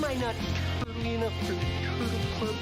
Am I not turtly enough for the Turtle Club?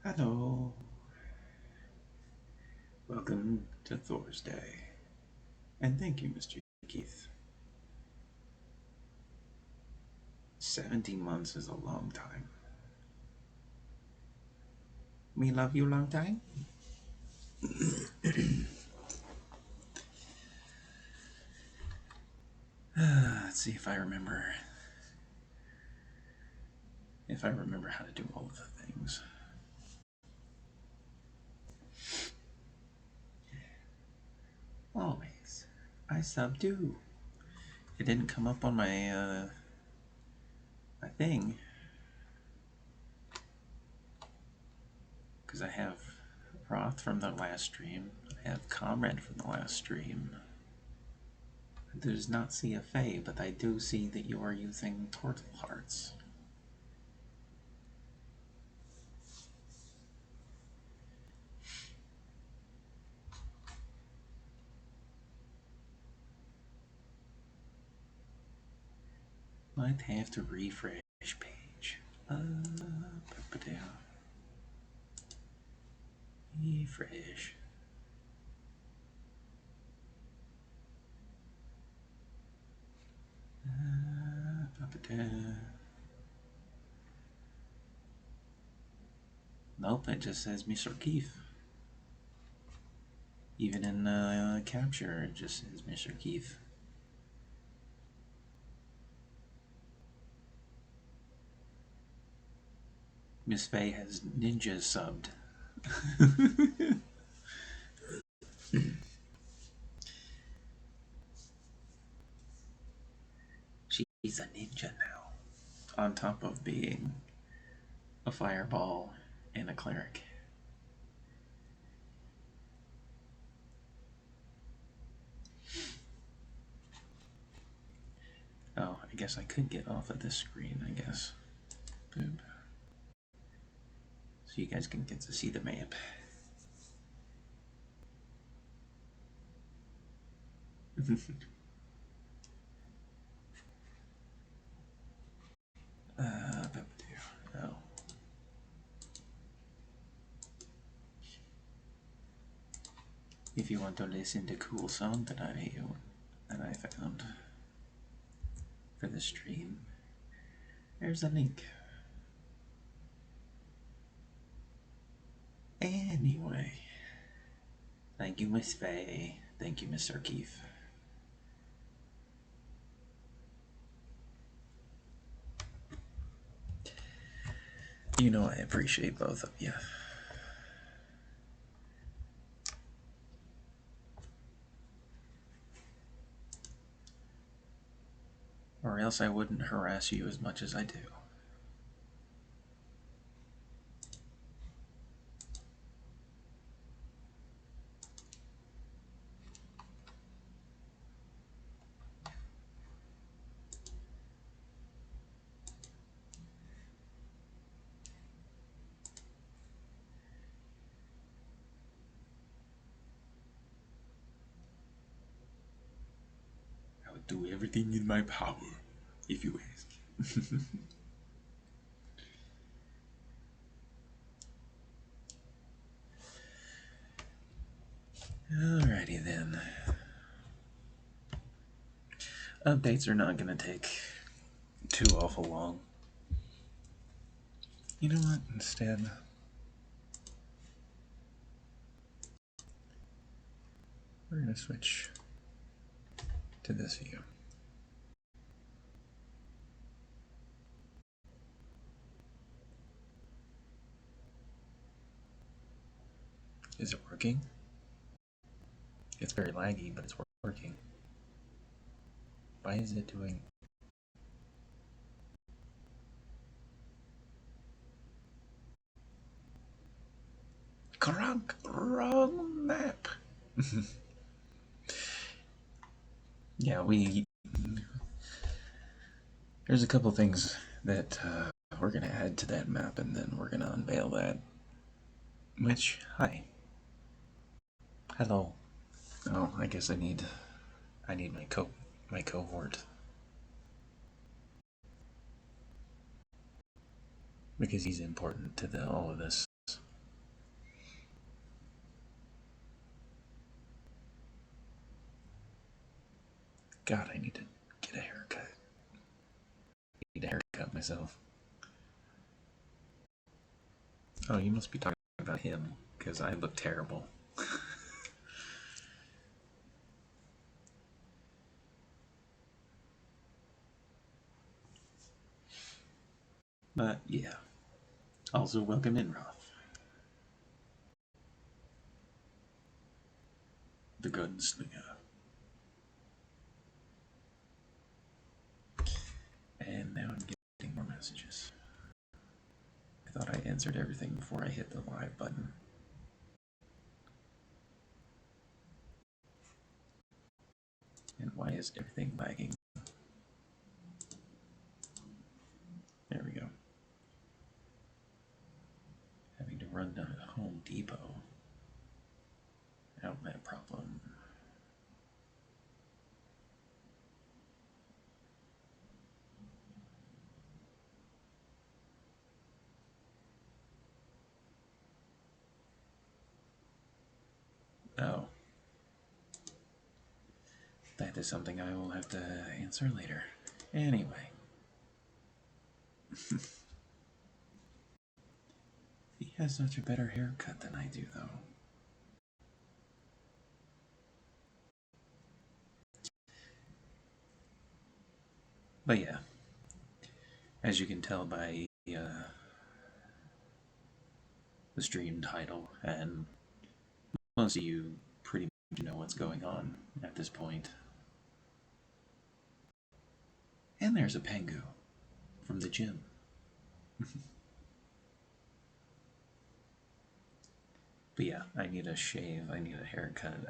Hello. Welcome to Thursday. And thank you, Mr. Keith. 17 months is a long time. Me love you long time? Let's see if I remember how to do all of the things. Always. I subdue. It didn't come up on my thing. Because I have Roth from the last stream. I have Comrade from the last stream. I does not see a Fae, but I do see that you are using Turtle Hearts. Might have to refresh page. Refresh. Nope, it just says Mr. Keith. Even in capture, it just says Mr. Keith. Miss Faye has ninja subbed. She's a ninja now. On top of being a fireball and a cleric. Oh, I guess I could get off of this screen, I guess. Boop. So you guys can get to see the map. Oh. If you want to listen to cool song that I found for the stream, there's a link. Anyway, thank you, Miss Faye. Thank you, Mr. Keith. You know I appreciate both of you. Or else I wouldn't harass you as much as I do. I would do everything in my power, if you ask. Alrighty then. Updates are not going to take too awful long. You know what? Instead, we're going to switch to this view. Is it working? It's very laggy, but it's working. Why is it doing... Crunk! Wrong map! Yeah, there's a couple things that we're going to add to that map, and then we're going to unveil that. Which, hi. Hello. Oh, I guess I need my cohort. Because he's important to all of this. God, I need to get a haircut. I need a haircut myself. Oh, you must be talking about him, because I look terrible. But, yeah. Also, welcome in, Roth. The gunslinger. And now I'm getting more messages. I thought I answered everything before I hit the live button. And why is everything lagging? There we go. Having to run down to Home Depot. Outlet problem. That is something I will have to answer later. Anyway. He has such a better haircut than I do, though. But yeah, as you can tell by the stream title, and most of you pretty much know what's going on at this point. And there's a Pengu from the gym. But yeah, I need a shave, I need a haircut,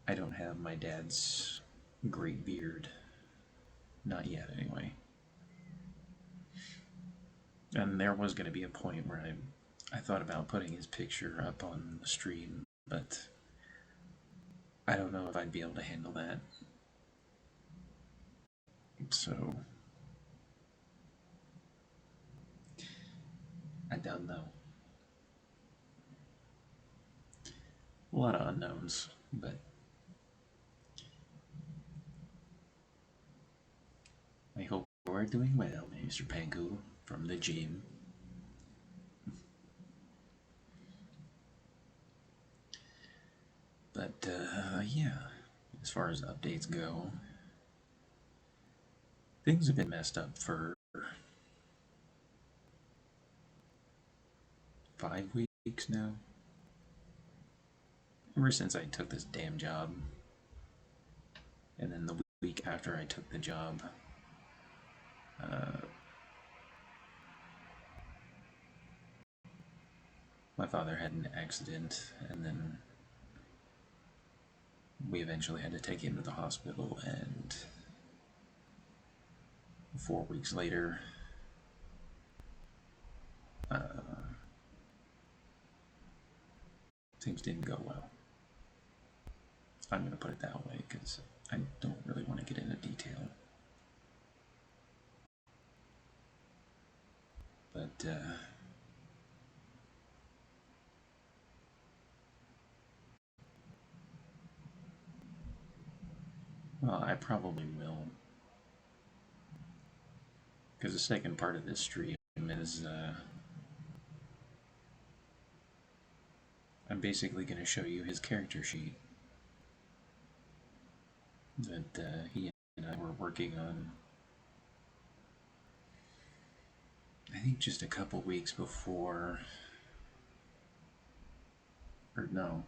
I don't have my dad's great beard. Not yet, anyway. And there was going to be a point where I thought about putting his picture up on the stream, but I don't know if I'd be able to handle that. So, I don't know. A lot of unknowns, but I hope you're doing well, Mr. Pengu from the gym. But, yeah, as far as updates go, things have been messed up for 5 weeks now. Ever since I took this damn job. And then the week after I took the job, my father had an accident, and then we eventually had to take him to the hospital, and 4 weeks later, things didn't go well. I'm going to put it that way because I don't really want to get into detail. But, well, I probably will. Because the second part of this stream is, I'm basically going to show you his character sheet that he and I were working on, I think just a couple weeks before, or no,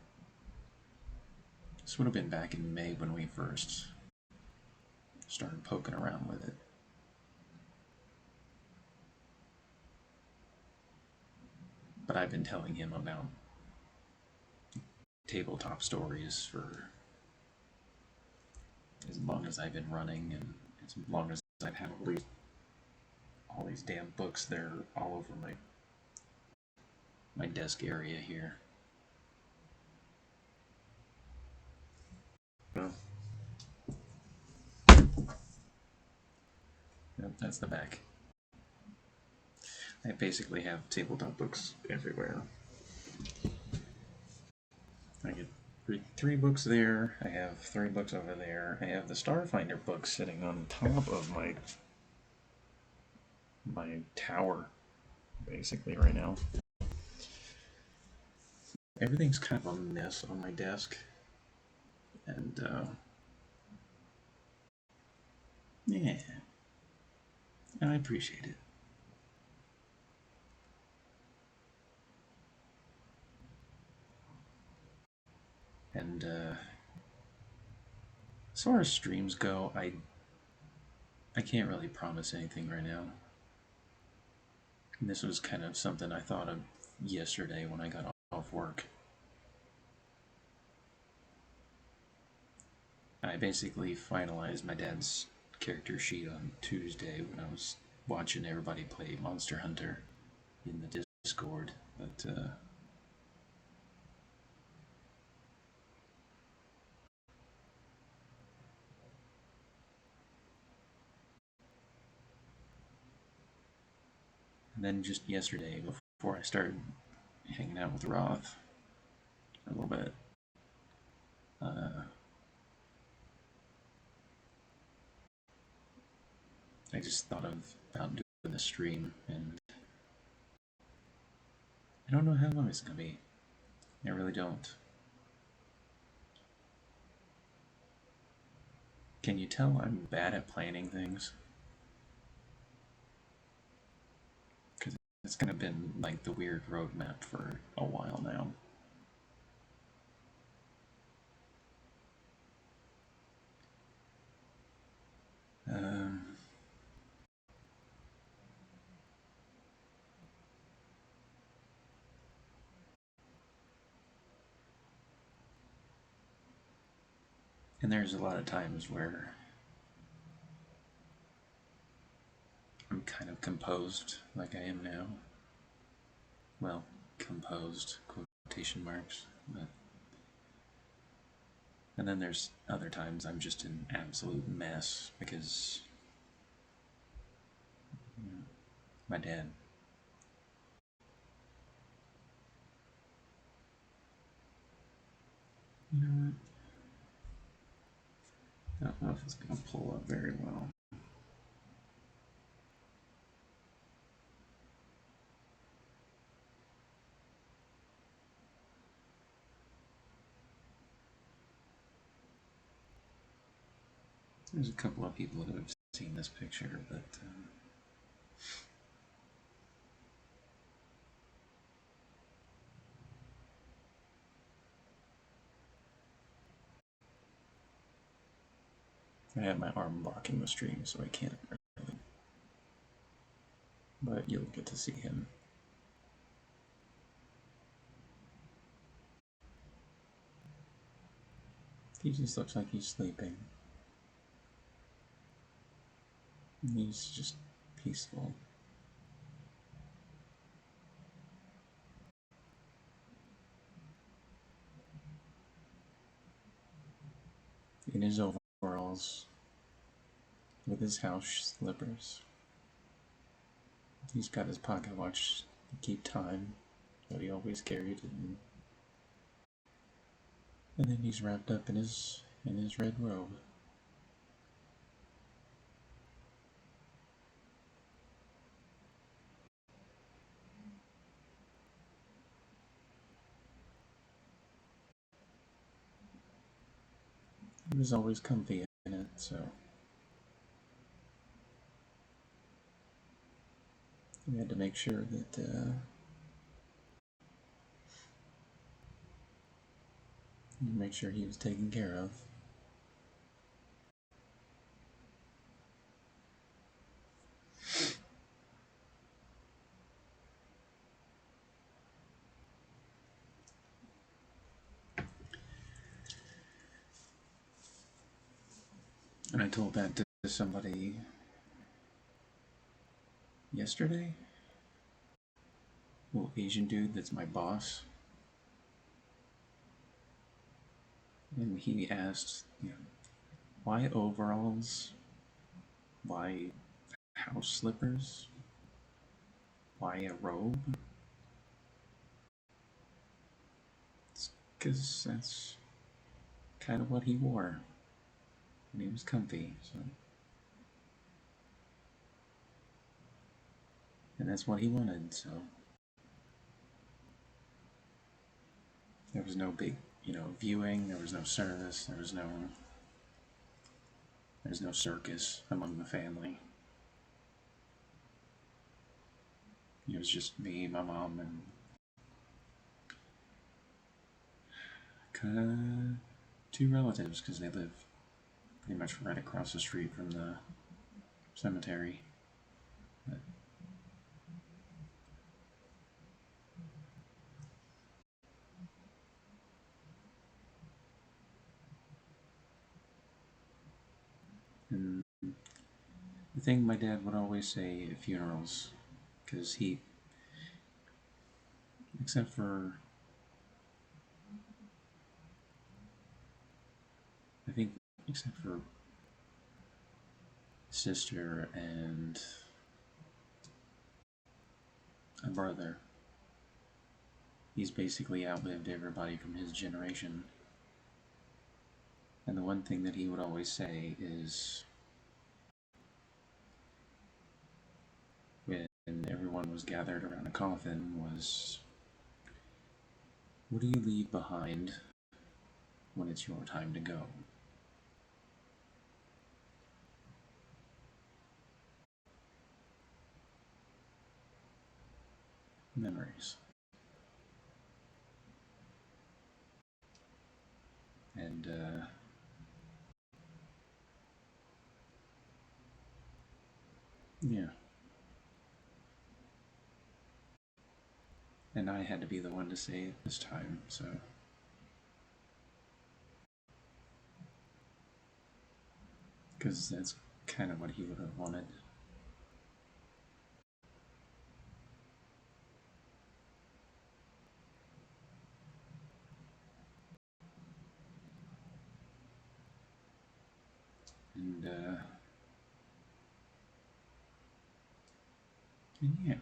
this would have been back in May when we first started poking around with it. But I've been telling him about tabletop stories for as long as I've been running, and as long as I've had all these damn books. They're all over my desk area here. Well, yep, that's the back. I basically have tabletop books everywhere. I get 3 books there, I have 3 books over there, I have the Starfinder book sitting on top of my tower, basically, right now. Everything's kind of a mess on my desk, and, yeah, I appreciate it. And, as far as streams go, I can't really promise anything right now. And this was kind of something I thought of yesterday when I got off work. I basically finalized my dad's character sheet on Tuesday when I was watching everybody play Monster Hunter in the Discord, but and then just yesterday, before I started hanging out with Roth for a little bit. I just thought about doing the stream, and I don't know how long it's gonna be. I really don't. Can you tell I'm bad at planning things? Because it's kind of been like the weird roadmap for a while now. And there's a lot of times where I'm kind of composed like I am now. Well, composed, quotation marks. But... And then there's other times I'm just an absolute mess because my dad. You know what? I don't know if it's going to pull up very well. There's a couple of people that have seen this picture, but I have my arm blocking the stream, so I can't really. But you'll get to see him. He just looks like he's sleeping. And he's just peaceful. In his overalls, with his house slippers. He's got his pocket watch to keep time that he always carried, and then he's wrapped up in his red robe. He was always comfy in it, so we had to make sure that make sure he was taken care of. And I told that to somebody yesterday. Little Asian dude that's my boss. And he asked, why overalls? Why house slippers? Why a robe? It's because that's kind of what he wore. And he was comfy, so. And that's what he wanted, so. There was no big, viewing, there was no service, there was no circus among the family. It was just me, my mom, and two relatives, because they live pretty much right across the street from the cemetery. But and the thing my dad would always say at funerals, because he, except for, I think, except for sister and a brother, He's basically outlived everybody from his generation. And the one thing that he would always say is, when everyone was gathered around a coffin, was, what do you leave behind when it's your time to go? Memories. And, yeah. And I had to be the one to say it this time, so... because that's kind of what he would have wanted. And yeah.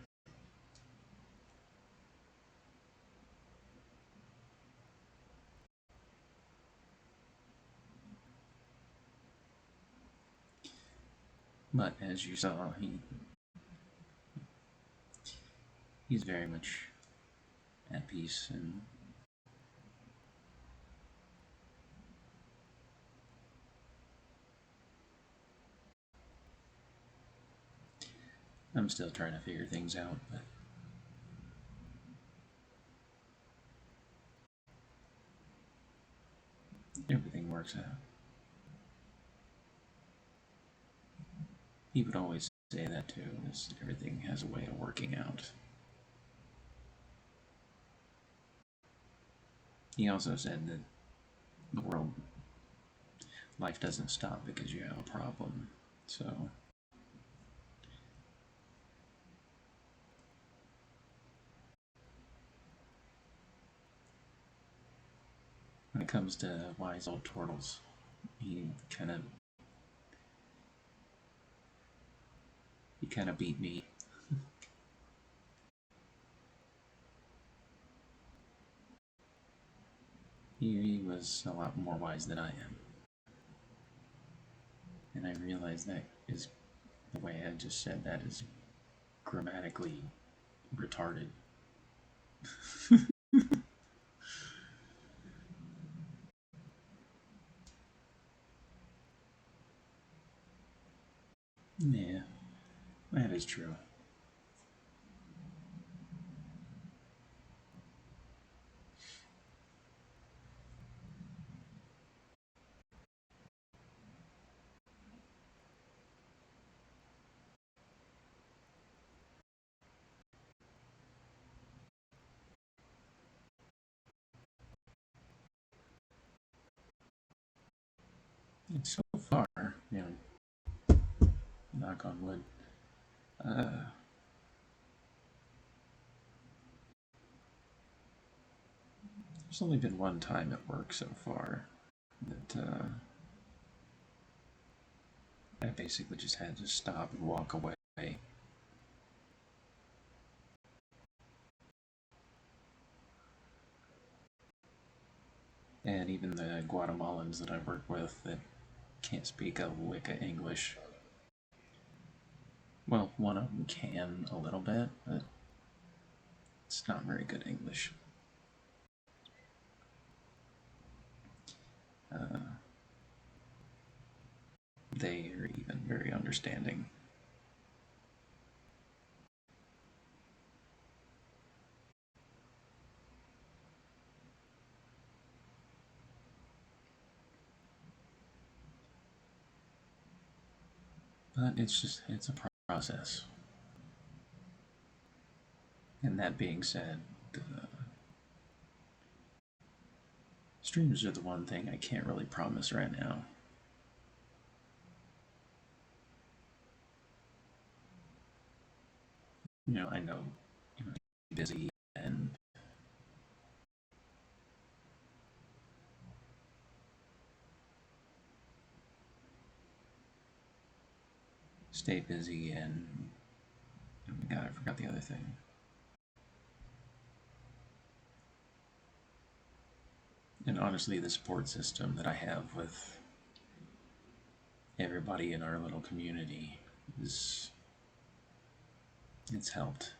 But as you saw, he's very much at peace, and I'm still trying to figure things out, but everything works out. He would always say that too, is everything has a way of working out. He also said that the world, life doesn't stop because you have a problem, so... when it comes to wise old turtles, he kind of beat me. He was a lot more wise than I am. And I realize that is, the way I just said that is grammatically retarded. Yeah, that is true. And so far, knock on wood, there's only been one time at work so far that I basically just had to stop and walk away. And even the Guatemalans that I work with that can't speak a lick of English. Well, one of them can a little bit, but it's not very good English. They are even very understanding. But it's a process. And that being said, streams are the one thing I can't really promise right now. I know, busy and stay busy and, oh my god, I forgot the other thing. And honestly, the support system that I have with everybody in our little community it's helped.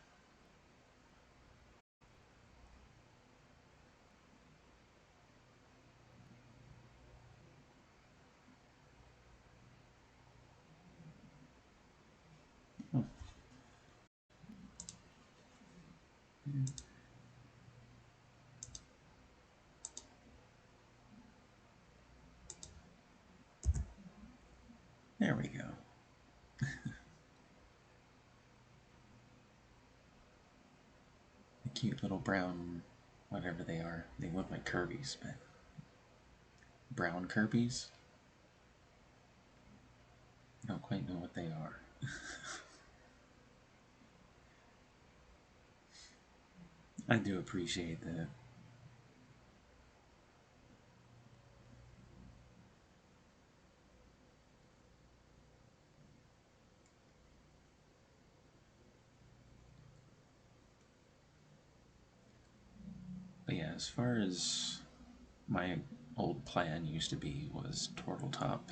Oh. There we go. The cute little brown, whatever they are. They look like Kirby's, but brown Kirby's? I don't quite know what they are. I do appreciate that. But yeah, as far as my old plan used to be was Tortletop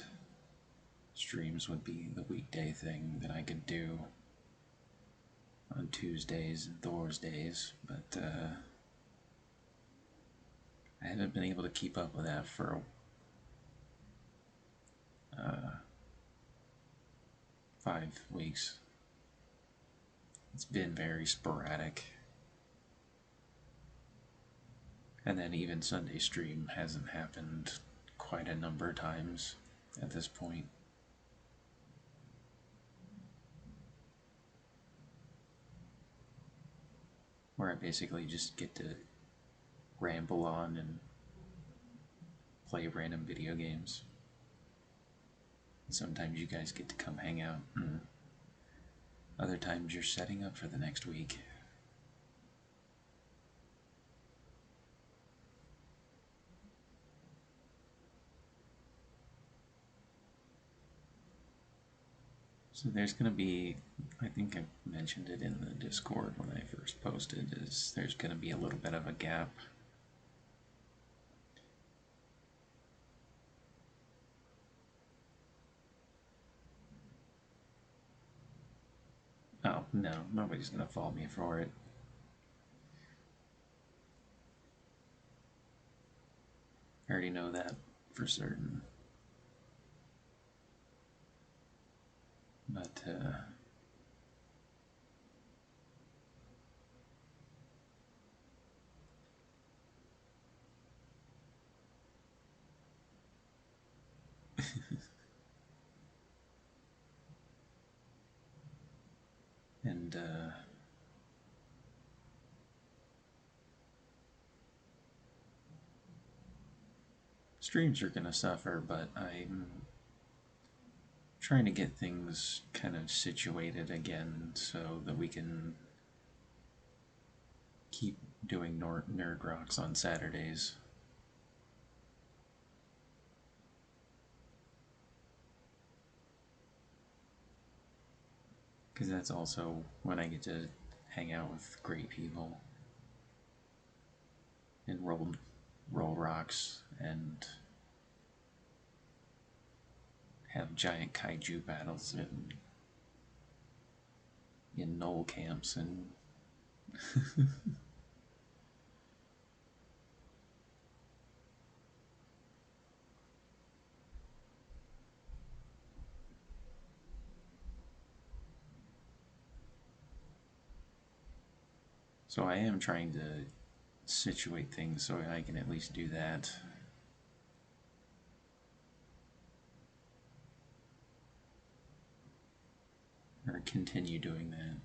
Streams would be the weekday thing that I could do on Tuesdays and Thursdays, but I haven't been able to keep up with that for 5 weeks. It's been very sporadic. And then even Sunday stream hasn't happened quite a number of times at this point. Where I basically just get to ramble on and play random video games. Sometimes you guys get to come hang out. Other times you're setting up for the next week. So there's going to be, I think I mentioned it in the Discord when I first posted, is there's going to be a little bit of a gap. Oh, no, nobody's going to fault me for it. I already know that for certain. But, and, streams are going to suffer, but I'm trying to get things kind of situated again so that we can keep doing Nerd Rocks on Saturdays. Because that's also when I get to hang out with great people and roll rocks and have giant kaiju battles in knoll camps and so I am trying to situate things so I can at least do that. Or continue doing that.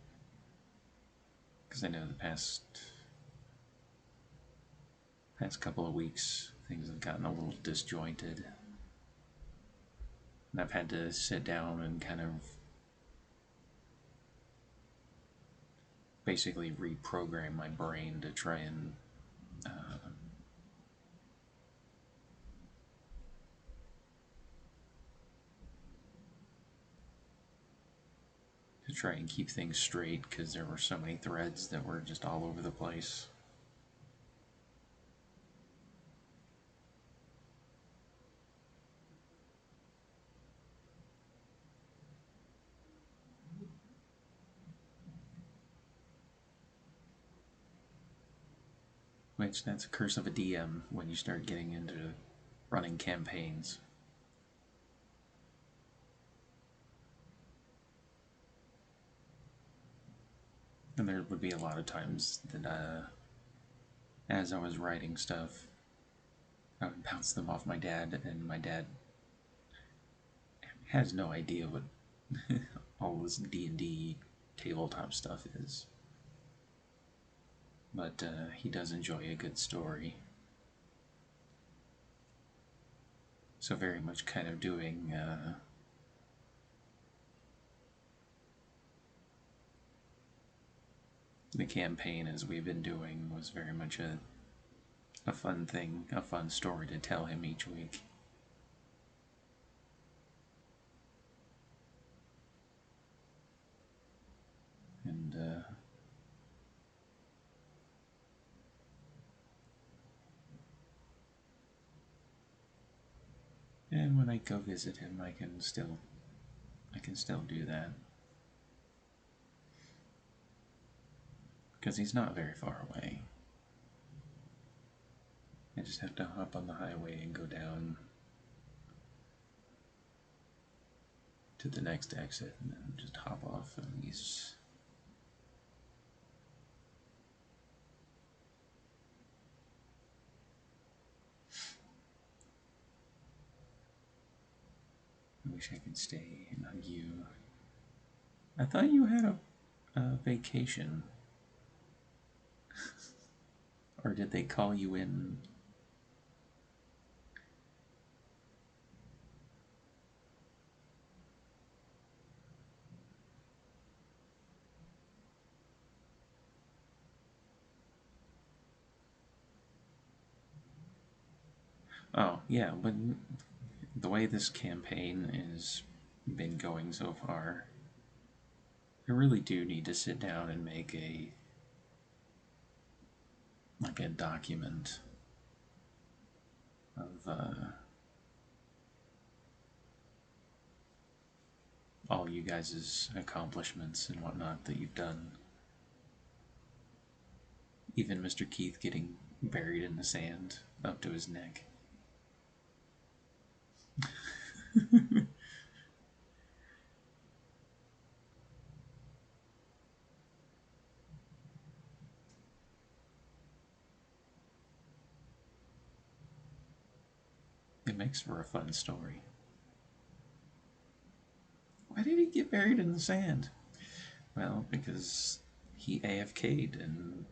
Because I know the past couple of weeks things have gotten a little disjointed. And I've had to sit down and kind of basically reprogram my brain to try and keep things straight, because there were so many threads that were just all over the place. Which, that's a curse of a DM when you start getting into running campaigns. And there would be a lot of times that, as I was writing stuff, I would bounce them off my dad, and my dad has no idea what all this D&D tabletop stuff is. But he does enjoy a good story. So very much kind of doing the campaign as we've been doing was very much a fun thing, a fun story to tell him each week. And when I go visit him, I can still do that. Because he's not very far away. I just have to hop on the highway and go down to the next exit and then just hop off, and he's... I wish I could stay and hug you. I thought you had a vacation. Or did they call you in? Oh, yeah, but the way this campaign has been going so far, I really do need to sit down and make a document of all you guys' accomplishments and whatnot that you've done. Even Mr. Keith getting buried in the sand up to his neck. It makes for a fun story. Why did he get buried in the sand? Well, because he AFK'd and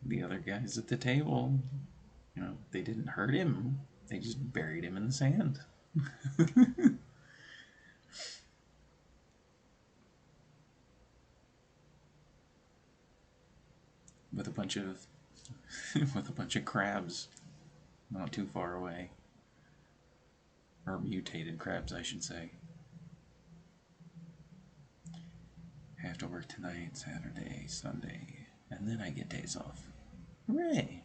the other guys at the table, they didn't hurt him. They just buried him in the sand. With a bunch of crabs not too far away. Or mutated crabs, I should say. I have to work tonight, Saturday, Sunday, and then I get days off. Hooray!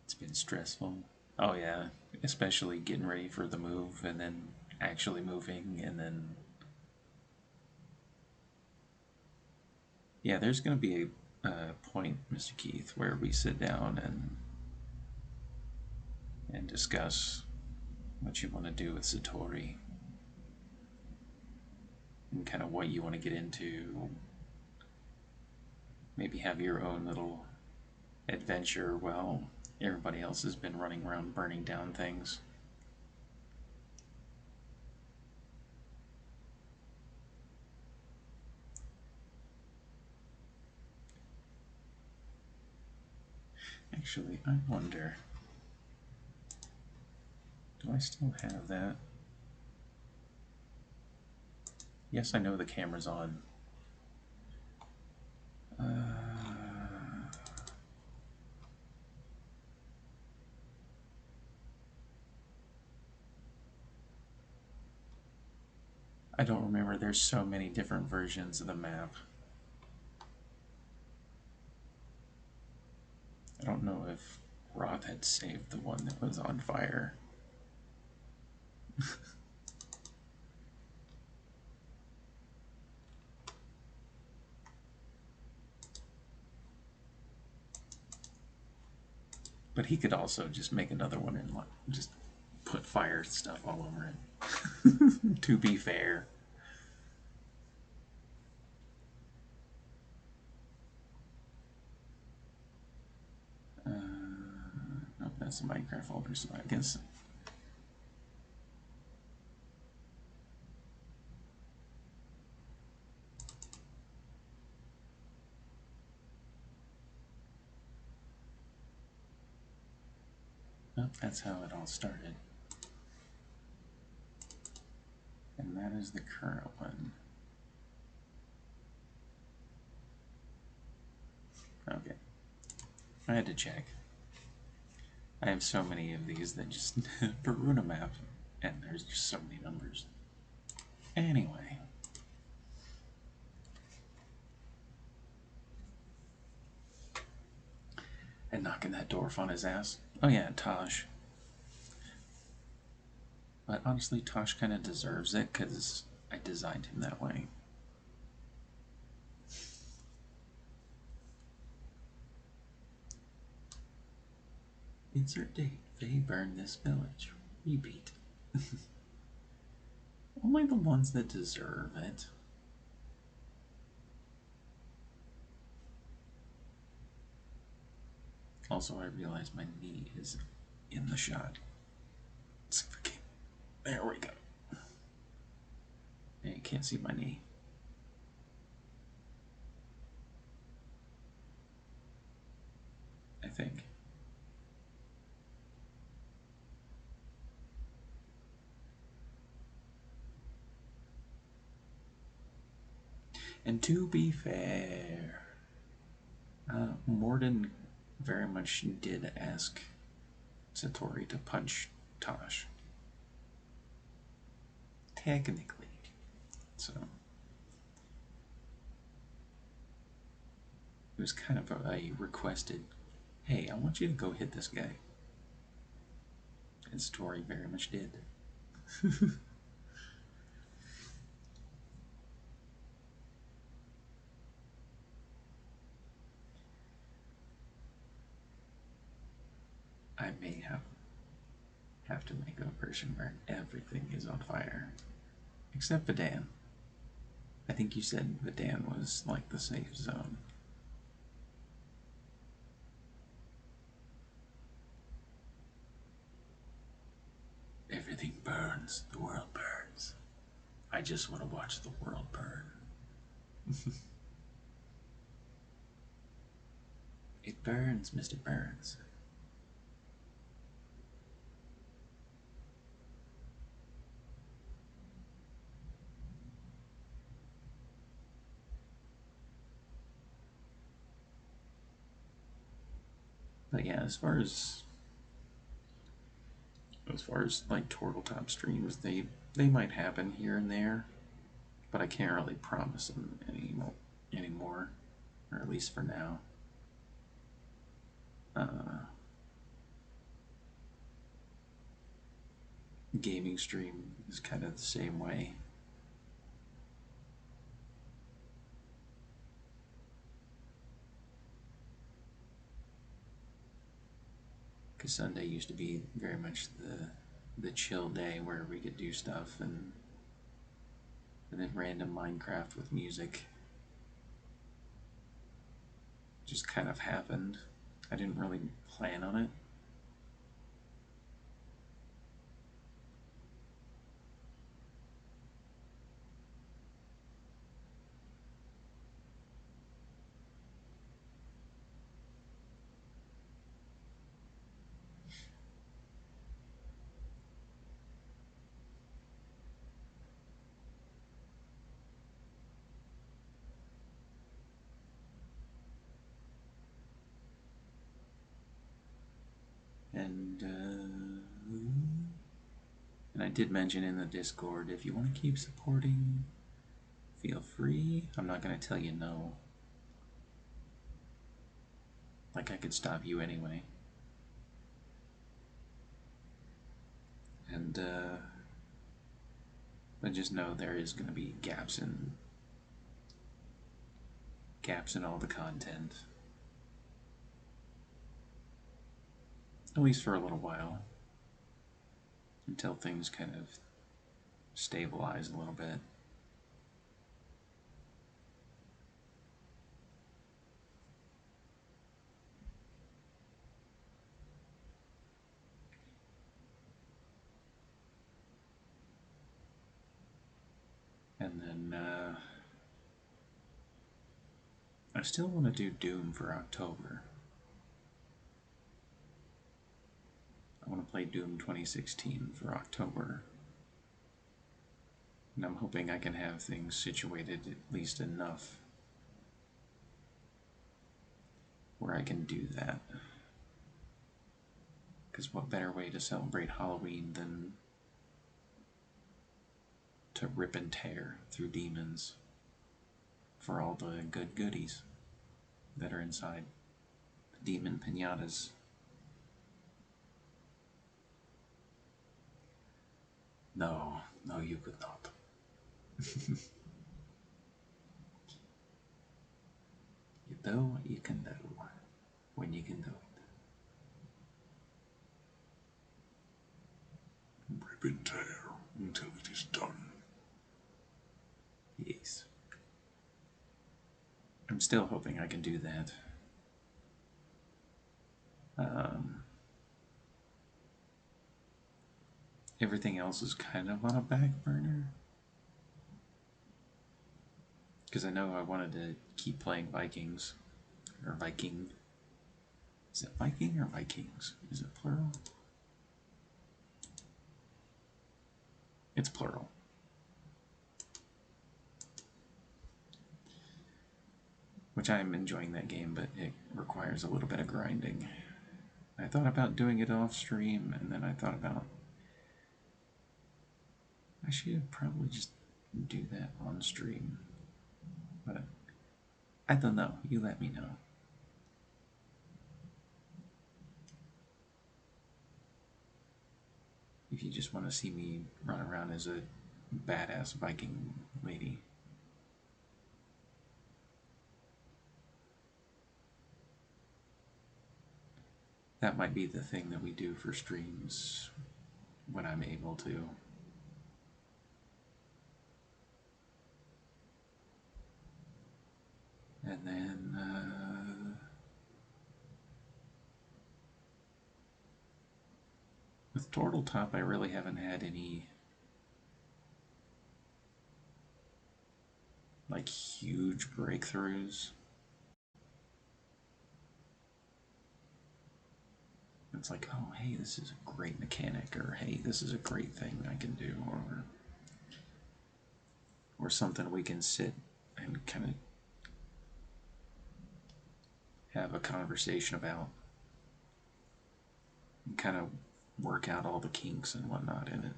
It's been stressful. Oh yeah, especially getting ready for the move and then actually moving and then... Yeah, there's going to be a point, Mr. Keith, where we sit down and discuss what you want to do with Satori and kind of what you want to get into. Maybe have your own little adventure while everybody else has been running around burning down things. Actually, I wonder, do I still have that? Yes, I know the camera's on. I don't remember. There's so many different versions of the map. I don't know if Roth had saved the one that was on fire. But he could also just make another one and just put fire stuff all over it. To be fair. Nope, that's the Minecraft folder, so I guess. Oh, that's how it all started. And that is the current one. Okay. I had to check. I have so many of these that just ruin a map, and there's just so many numbers. Anyway. And knocking that dwarf on his ass. Oh yeah, Tosh. But honestly, Tosh kind of deserves it because I designed him that way. Insert date. They burn this village. Repeat. Only the ones that deserve it. Also, I realize my knee is in the shot. There we go. Yeah, you can't see my knee. I think. And to be fair, Morden very much did ask Satori to punch Tosh. Technically. So it was kind of a requested, hey, I want you to go hit this guy. And Satori very much did. I may have to make a version where everything is on fire. Except Vidan. I think you said Vidan was like the safe zone. Everything burns. The world burns. I just want to watch the world burn. It burns, Mr. Burns. But yeah, as far as like Tortletop streams, they might happen here and there, but I can't really promise them anymore, or at least for now. Gaming stream is kind of the same way. Because Sunday used to be very much the chill day where we could do stuff, and then random Minecraft with music just kind of happened. I didn't really plan on it. And I did mention in the Discord, if you want to keep supporting, feel free. I'm not going to tell you no. Like I could stop you anyway. And, but just know there is going to be gaps in all the content. At least for a little while. Until things kind of stabilize a little bit. And then I still want to do Doom for October. I want to play Doom 2016 for October. And I'm hoping I can have things situated at least enough where I can do that. Because what better way to celebrate Halloween than to rip and tear through demons for all the good goodies that are inside the demon pinatas. No, no, you could not. You do what you can do when you can do it. Rip and tear until it is done. Yes. I'm still hoping I can do that. Everything else is kind of on a back burner. Because I know I wanted to keep playing Vikings. Or Viking. Is it Viking or Vikings? Is it plural? It's plural. Which I'm enjoying that game, but it requires a little bit of grinding. I thought about doing it off stream, and then I thought about I should probably just do that on stream. But I don't know. You let me know. If you just want to see me run around as a badass Viking lady. That might be the thing that we do for streams when I'm able to. And then with Tortletop, I really haven't had any like huge breakthroughs. It's like, oh, hey, this is a great mechanic, or hey, this is a great thing I can do, or something we can sit and kind of have a conversation about and kind of work out all the kinks and whatnot in it.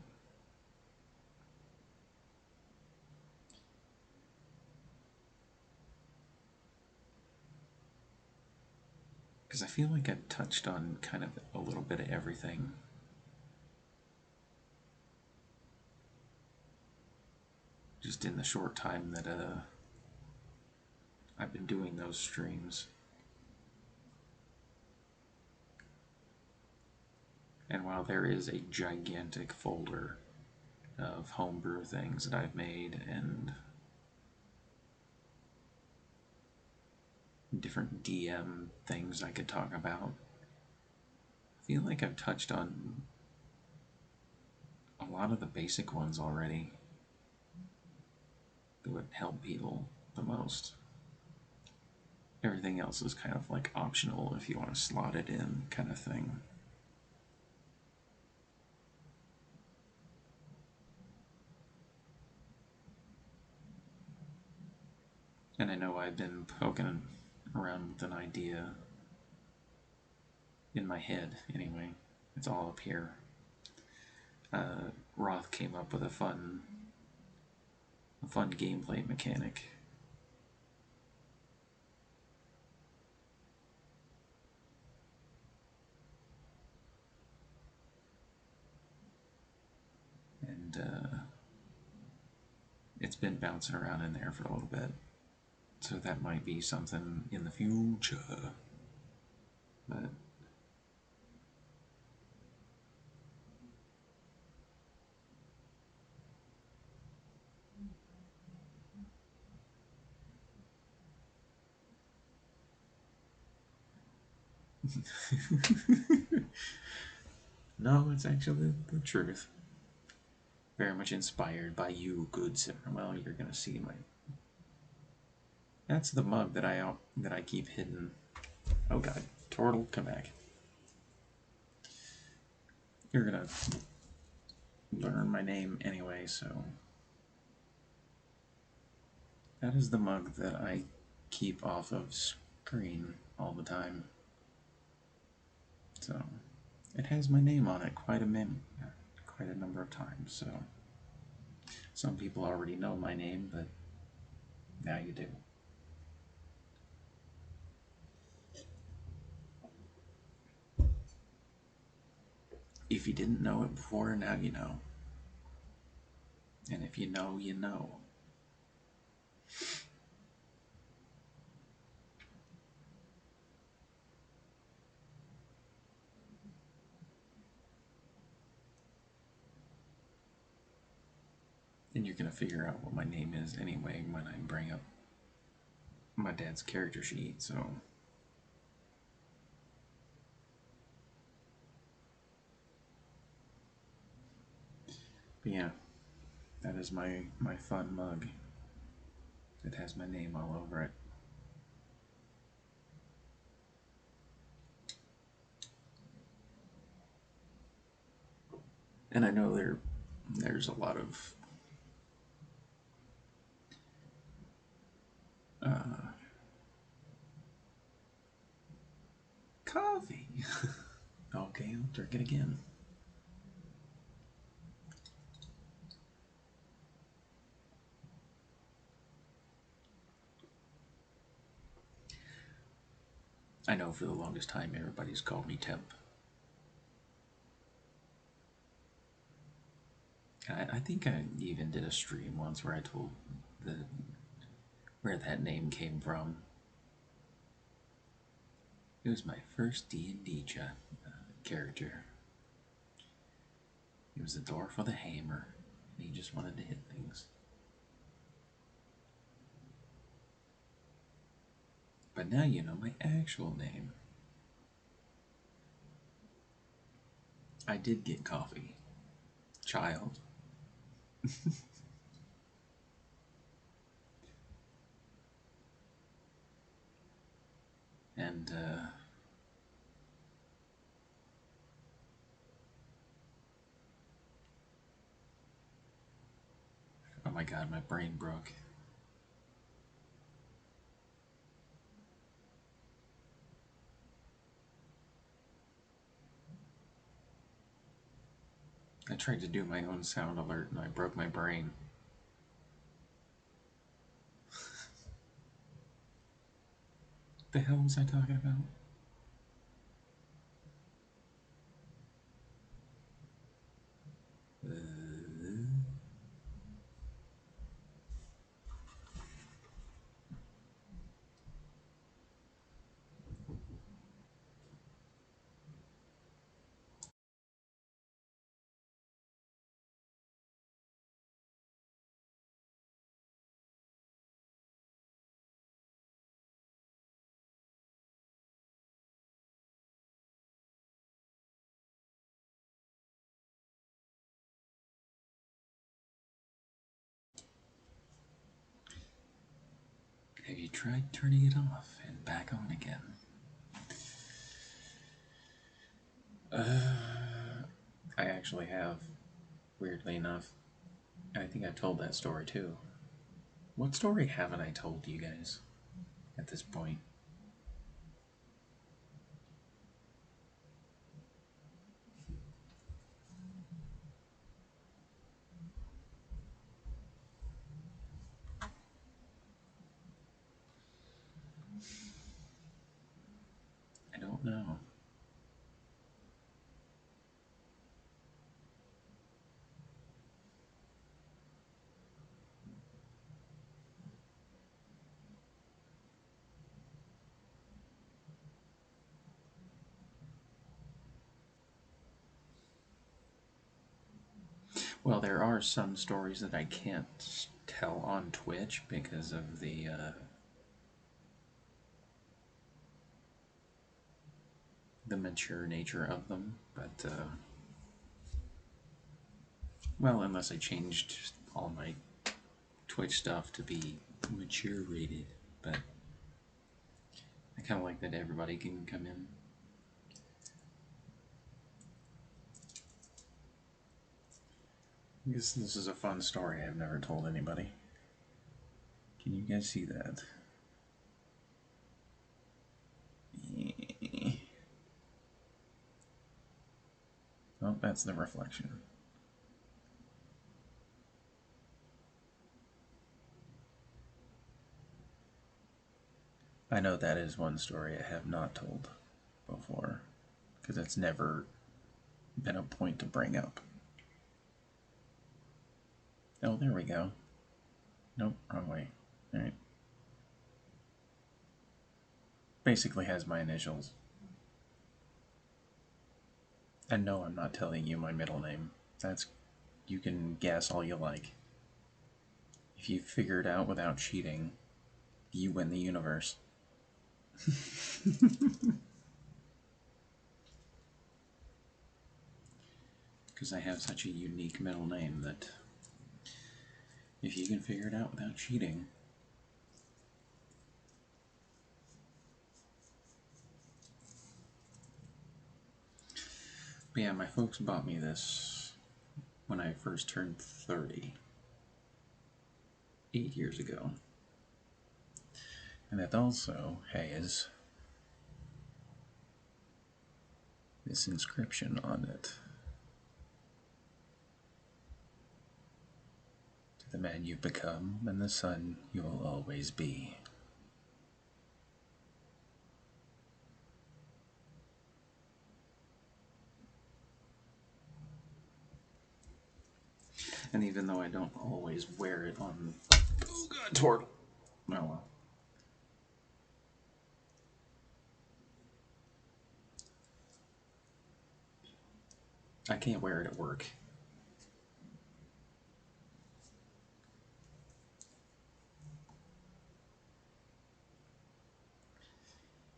Because I feel like I've touched on kind of a little bit of everything. Just in the short time that I've been doing those streams. And while there is a gigantic folder of homebrew things that I've made and different DM things I could talk about, I feel like I've touched on a lot of the basic ones already that would help people the most. Everything else is kind of like optional if you want to slot it in, kind of thing. And I know I've been poking around with an idea in my head, anyway. It's all up here. Roth came up with a fun gameplay mechanic. And it's been bouncing around in there for a little bit. So that might be something in the future. But No, it's actually the truth. Very much inspired by you, good sir. Well, you're gonna see my. That's the mug that I keep hidden. Oh god, Tortle, come back. You're gonna learn my name anyway, so that is the mug that I keep off of screen all the time. So it has my name on it quite a number of times. So some people already know my name, but now you do. If you didn't know it before, now you know. And if you know, you know. And you're going to figure out what my name is anyway when I bring up my dad's character sheet, so. But yeah, that is my fun mug. It has my name all over it. And I know there's a lot of coffee. Okay, I'll drink it again. I know for the longest time everybody's called me Temp. I think I even did a stream once where I told where that name came from. It was my first D&D character. He was a dwarf with a hammer, and he just wanted to hit things. But now you know my actual name. I did get coffee. Child. And, oh my god, my brain broke. I tried to do my own sound alert and I broke my brain. The hell was I talking about? Have you tried turning it off and back on again? I actually have, weirdly enough. I think I told that story too. What story haven't I told you guys at this point? I don't know. Well, there are some stories that I can't tell on Twitch because of the the mature nature of them, but well, unless I changed all my Twitch stuff to be mature rated, but I kind of like that everybody can come in. I guess this is a fun story I've never told anybody. Can you guys see that? Oh, that's the reflection. I know that is one story I have not told before, because it's never been a point to bring up. Oh, there we go. Nope, wrong way. Alright. Basically has my initials. And no, I'm not telling you my middle name. That's... you can guess all you like. If you figure it out without cheating, you win the universe. Because I have such a unique middle name that if you can figure it out without cheating... But yeah, my folks bought me this when I first turned 30. 8 years ago. And it also has this inscription on it. To the man you've become and the son you will always be. And even though I don't always wear it on... Oh god, Tortle! Oh well. I can't wear it at work.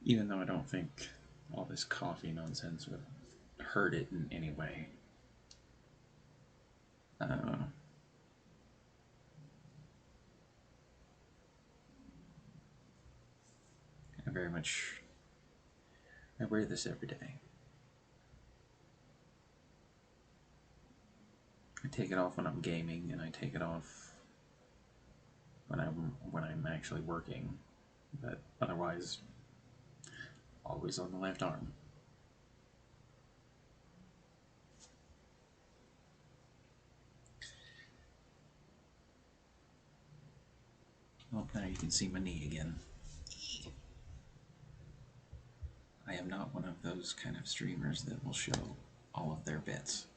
Even though I don't think all this coffee nonsense would hurt it in any way. I wear this every day. I take it off when I'm gaming, and I take it off when I'm actually working. But otherwise, always on the left arm. Oh, now you can see my knee again. I am not one of those kind of streamers that will show all of their bits.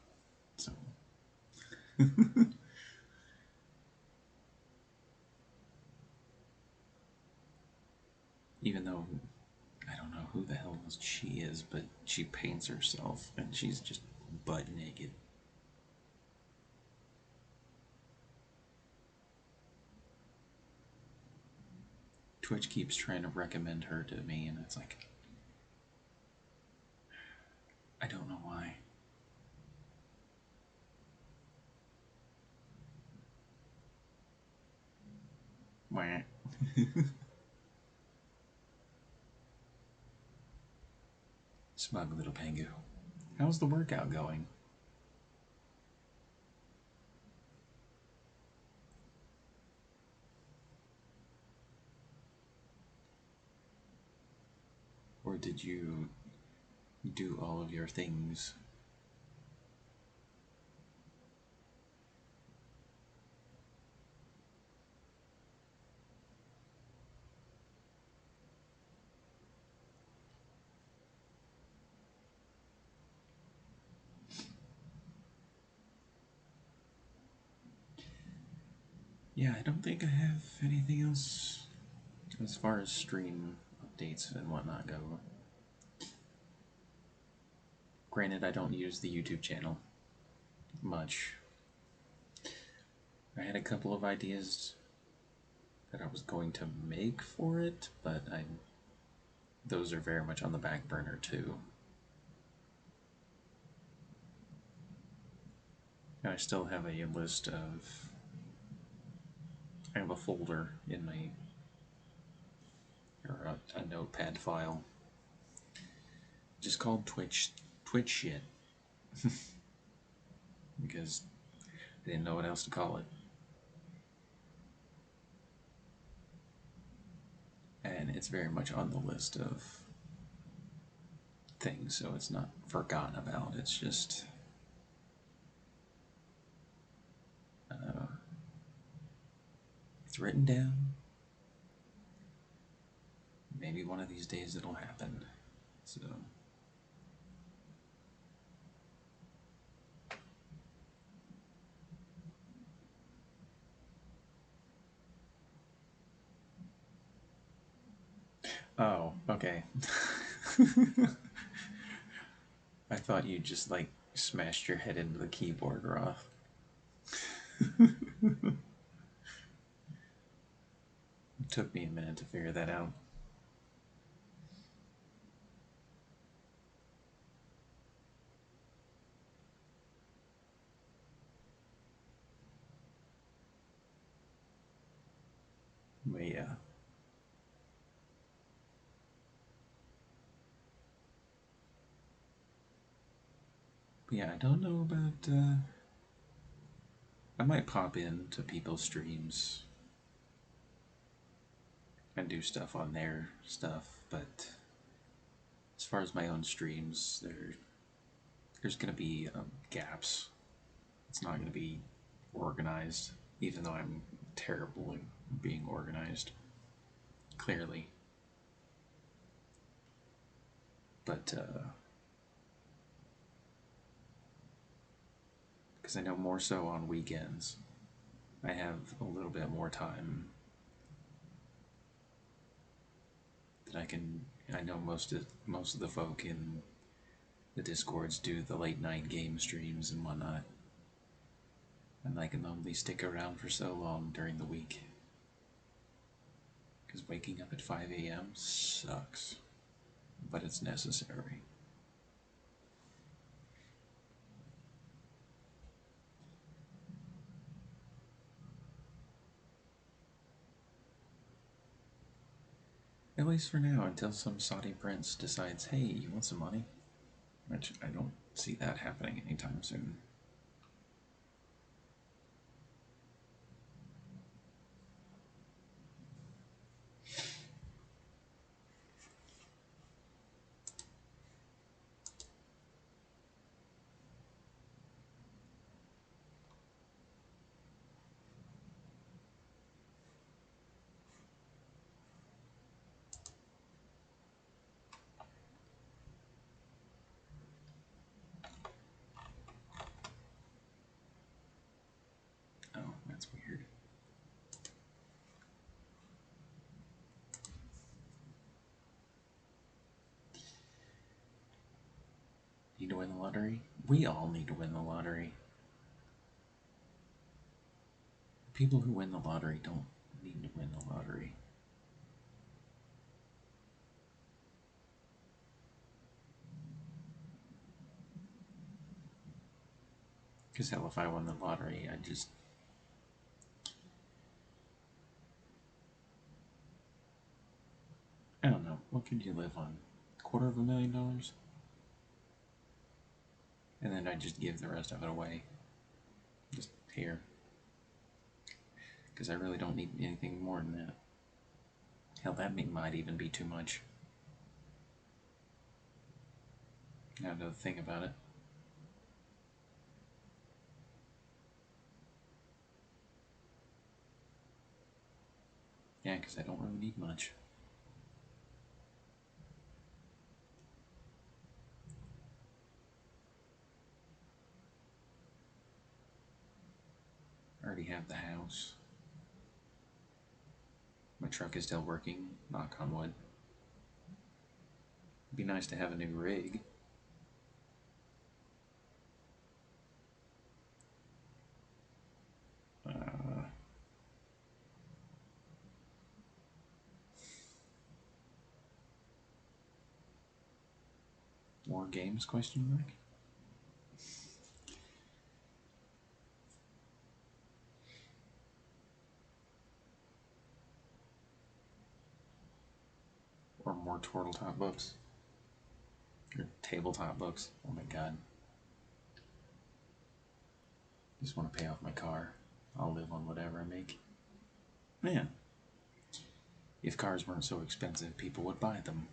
So... Even though I don't know who the hell she is, but she paints herself and she's just butt naked. Twitch keeps trying to recommend her to me, and it's like, I don't know why. Wah. Smug little Pangu. How's the workout going? Or did you do all of your things? Yeah, I don't think I have anything else as far as stream updates and whatnot go. Granted, I don't use the YouTube channel much. I had a couple of ideas that I was going to make for it, but those are very much on the back burner too. I still have a list of. I have a folder in my. Or a notepad file. Just called Twitch shit. Because I didn't know what else to call it. And it's very much on the list of things, so it's not forgotten about. It's just it's written down. Maybe one of these days it'll happen. So oh, okay. I thought you just like smashed your head into the keyboard, Roth. It took me a minute to figure that out. But yeah. But yeah, I don't know about. I might pop in to people's streams and do stuff on their stuff, but as far as my own streams, there's gonna be gaps. It's not gonna be organized, even though I'm terrible at being organized. Clearly, but because I know more so on weekends, I have a little bit more time that I can. I know most of the folk in the discords do the late night game streams and whatnot, and I can only stick around for so long during the week because waking up at 5 a.m. sucks, but it's necessary. At least for now, until some Saudi prince decides, hey, you want some money? Which I don't see that happening anytime soon. Oh, that's weird. Need to win the lottery? We all need to win the lottery. People who win the lottery don't need to win the lottery. Because hell, if I won the lottery, I'd just... I don't know. What could you live on? $250,000? And then I'd just give the rest of it away. Just here. Because I really don't need anything more than that. Hell, that might even be too much. Now to think about it. Yeah, because I don't really need much. I already have the house. My truck is still working, knock on wood. It'd be nice to have a new rig. More games, question mark? more Tortletop books. Or tabletop books. Oh my god. Just want to pay off my car. I'll live on whatever I make. Man. If cars weren't so expensive, people would buy them.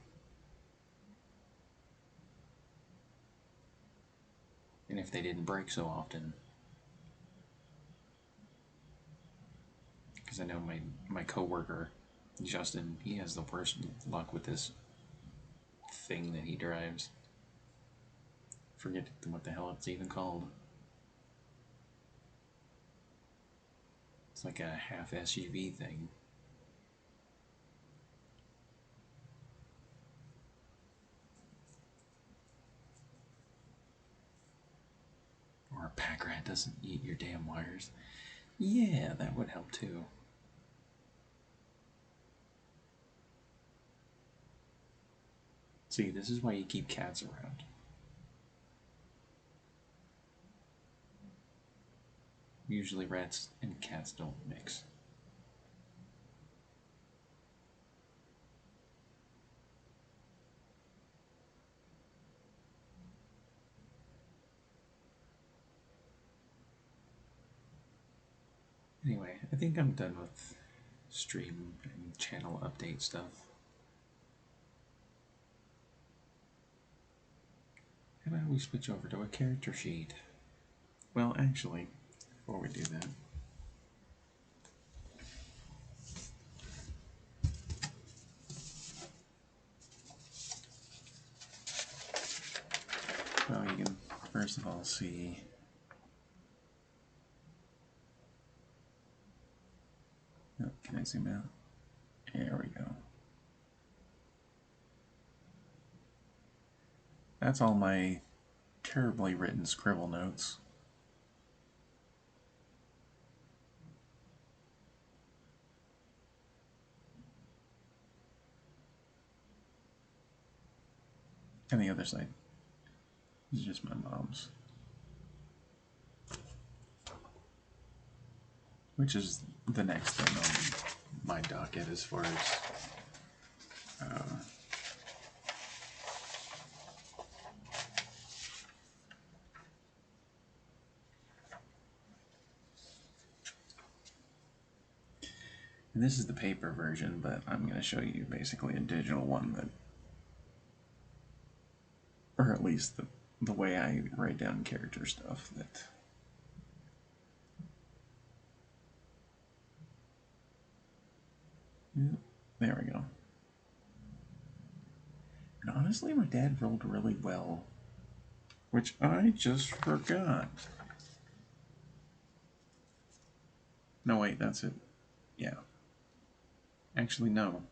And if they didn't break so often. Because I know my coworker, Justin, he has the worst luck with this thing that he drives. Forget what the hell it's even called. It's like a half SUV thing. Or a pack rat doesn't eat your damn wires. Yeah, that would help too. See, this is why you keep cats around. Usually rats and cats don't mix. Anyway, I think I'm done with stream and channel update stuff. How about we switch over to a character sheet? Well, actually, before we do that, well, you can first of all see oh, can I zoom out? There we go. That's all my terribly written scribble notes. And the other side is just my mom's. Which is the next thing on my docket as far as and this is the paper version, but I'm going to show you basically a digital one that, or at least the way I write down character stuff that there we go. And honestly, my dad rolled really well, which I just forgot. No, wait, that's it. Yeah. Actually, no.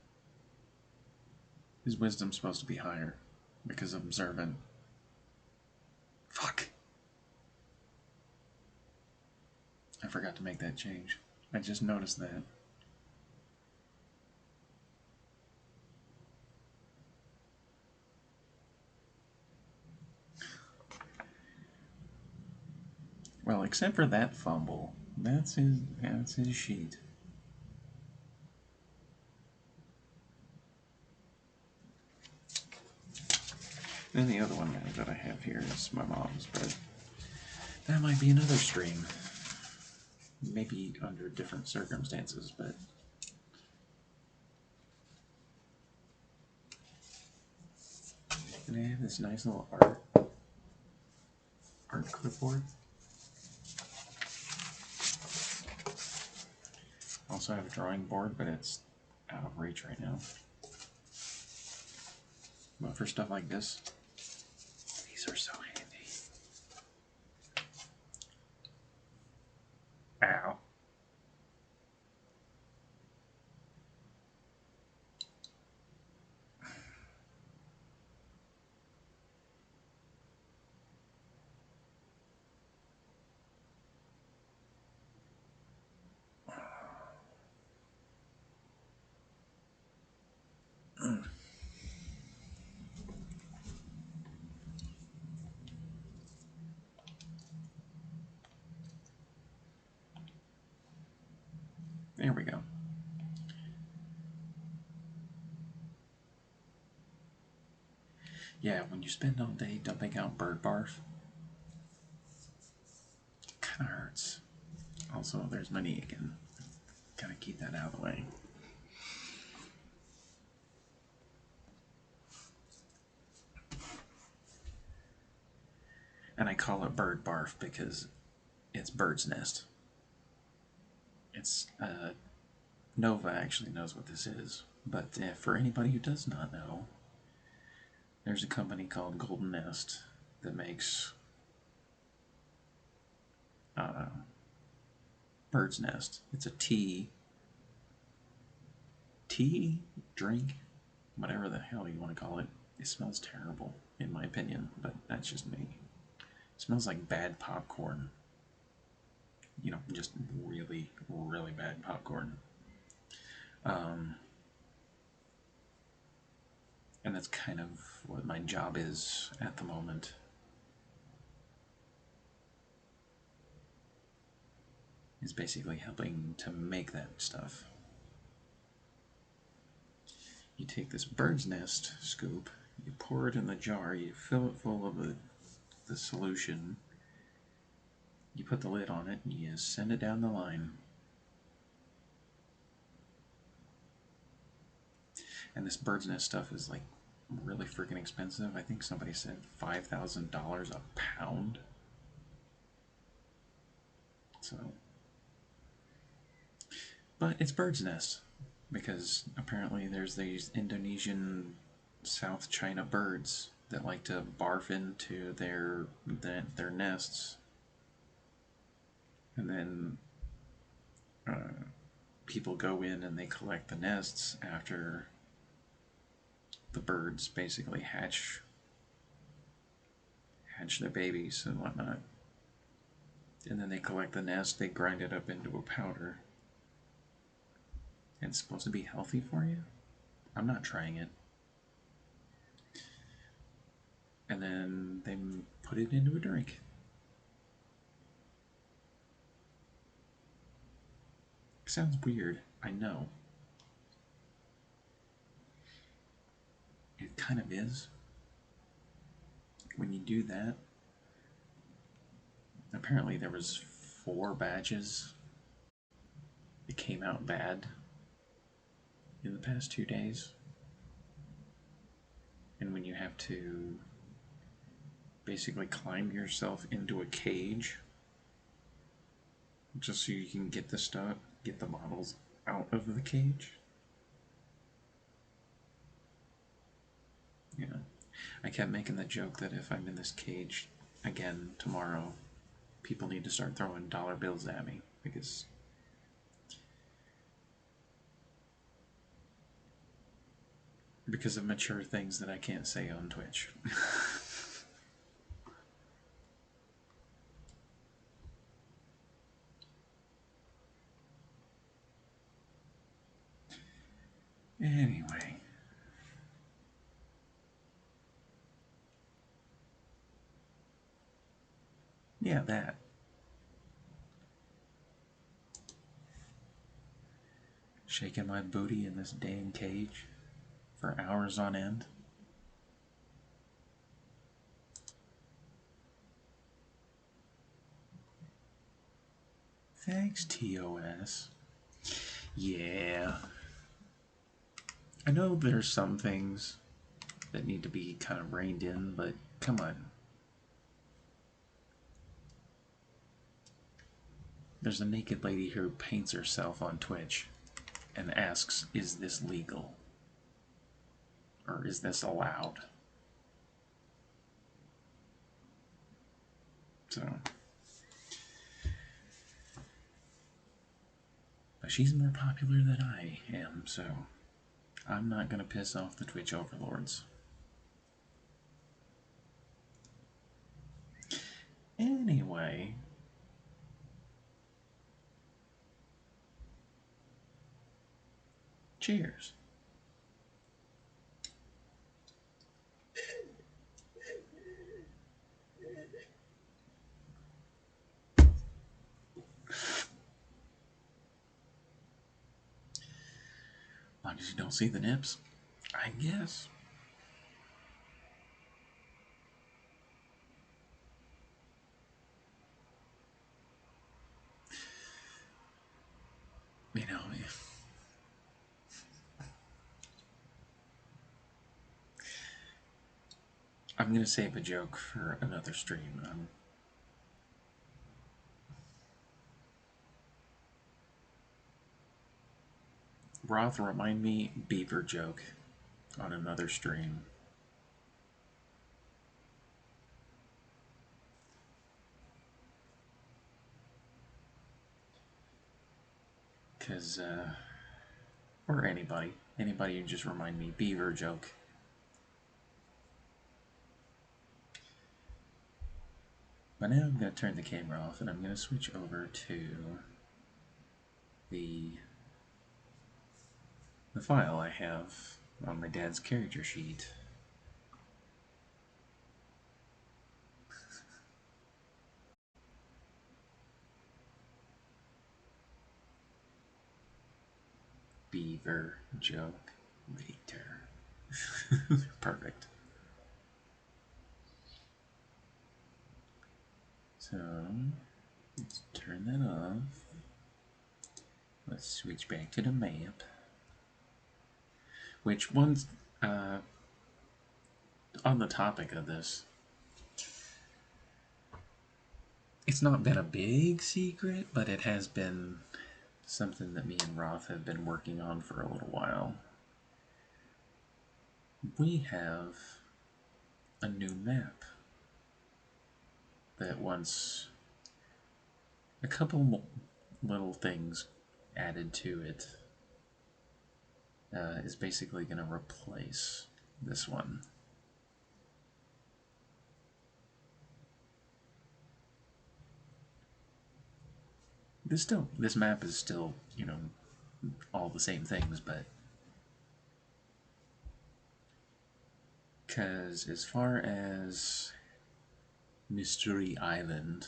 His wisdom's supposed to be higher because of observant. Fuck. I forgot to make that change. I just noticed that. Well, except for that fumble. That's his sheet. Then the other one that I have here is my mom's, but that might be another stream. Maybe under different circumstances, but and I have this nice little art clipboard. Also have a drawing board, but it's out of reach right now. But for stuff like this, these are so handy. Ow. Yeah, when you spend all day dumping out bird barf, it kind of hurts. Also, there's money again. Gotta keep that out of the way. And I call it bird barf because it's bird's nest. It's, Nova actually knows what this is, but for anybody who does not know, there's a company called Golden Nest that makes bird's nest. It's a tea drink, whatever the hell you want to call it. It smells terrible, in my opinion, but that's just me. It smells like bad popcorn. You know, just really, really bad popcorn. And that's kind of what my job is at the moment. Is basically helping to make that stuff. You take this bird's nest scoop, you pour it in the jar, you fill it full of the solution, you put the lid on it, and you send it down the line. And this bird's nest stuff is like really freaking expensive. I think somebody said $5,000 a pound. So, but it's bird's nest because apparently there's these Indonesian South China birds that like to barf into their nests, and then people go in and they collect the nests after the birds basically hatch their babies and whatnot. And then they collect the nest, they grind it up into a powder. And it's supposed to be healthy for you? I'm not trying it. And then they put it into a drink. Sounds weird, I know. It kind of is. When you do that, apparently there was 4 batches that came out bad in the past 2 days. And when you have to basically climb yourself into a cage just so you can get the stuff, get the bottles out of the cage. You know, I kept making the joke that if I'm in this cage again tomorrow, people need to start throwing dollar bills at me because of mature things that I can't say on Twitch. Anyway. Yeah, that. Shaking my booty in this dang cage for hours on end. Thanks, TOS. Yeah. I know there's some things that need to be kind of reined in, but come on. There's a naked lady who paints herself on Twitch and asks, is this legal? Or is this allowed? So. But she's more popular than I am, so I'm not going to piss off the Twitch overlords. Anyway. Cheers. Long as you don't see the nips, I guess. I'm gonna save a joke for another stream. Roth, remind me beaver joke on another stream. Because, or anybody who just remind me beaver joke. But now I'm going to turn the camera off and I'm going to switch over to the file I have on my dad's character sheet. Beaver joke later. Perfect. So, let's turn that off. Let's switch back to the map. Which one's, on the topic of this, it's not been a big secret, but it has been something that me and Roth have been working on for a little while. We have a new map that wants a couple little things added to it. Is basically going to replace this one. This map is still, you know, all the same things, but because as far as Mystery Island,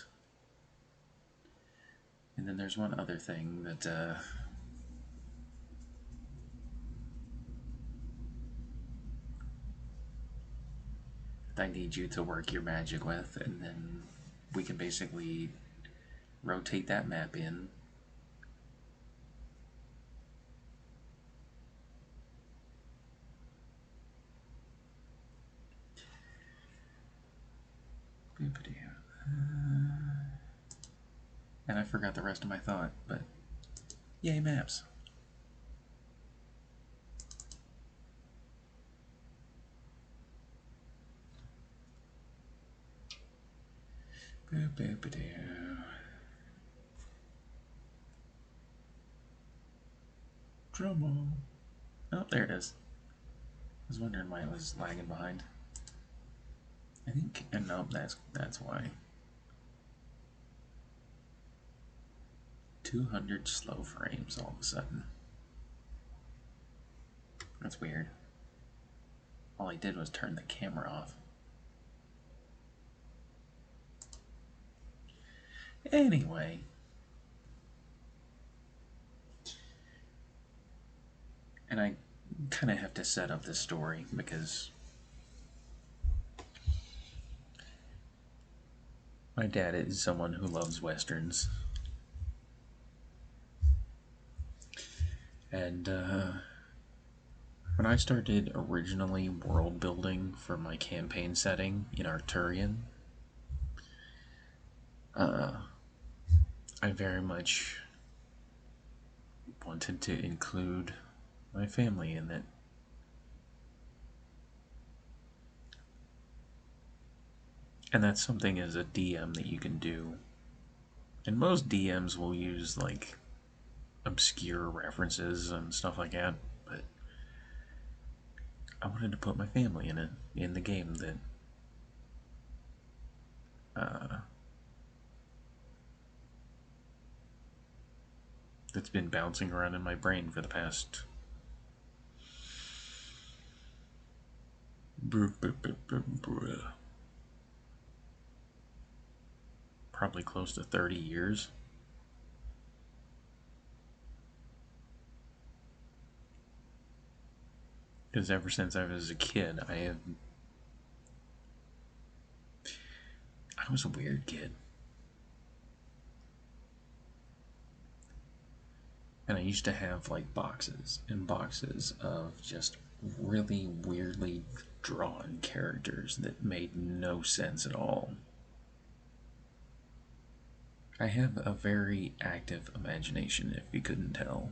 and then there's one other thing that I need you to work your magic with, and then we can basically rotate that map in. And I forgot the rest of my thought, but yay, maps. Drum roll. Oh, there it is. I was wondering why it was lagging behind. I think, no, that's why. 200 slow frames all of a sudden. That's weird. All I did was turn the camera off. Anyway. And I kind of have to set up this story because my dad is someone who loves westerns. And when I started originally world building for my campaign setting in Arturian, I very much wanted to include my family in it. And that's something as a DM that you can do. And most DMs will use like obscure references and stuff like that, but I wanted to put my family in it, in the game that that's been bouncing around in my brain for the past probably close to 30 years. Because ever since I was a kid, I was a weird kid. And I used to have like boxes and boxes of just really weirdly drawn characters that made no sense at all. I have a very active imagination, if you couldn't tell.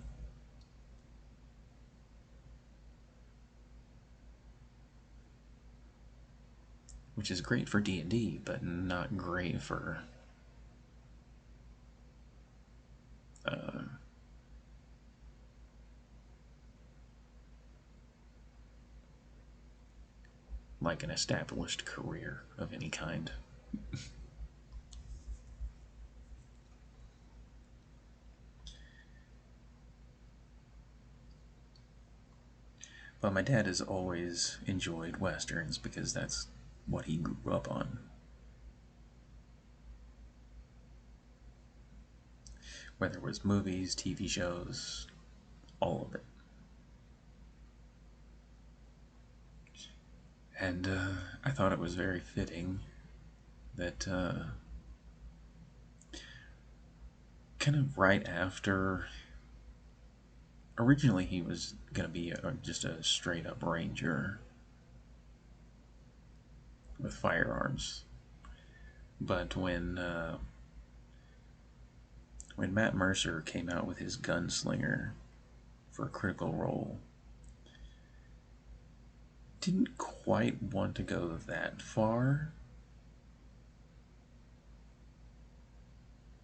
Which is great for D&D, but not great for like an established career of any kind. But my dad has always enjoyed westerns because that's what he grew up on. Whether it was movies, TV shows, all of it. And I thought it was very fitting that kind of right after. Originally, he was going to be just a straight up ranger with firearms. But when Matt Mercer came out with his gunslinger for a Critical Role, didn't quite want to go that far.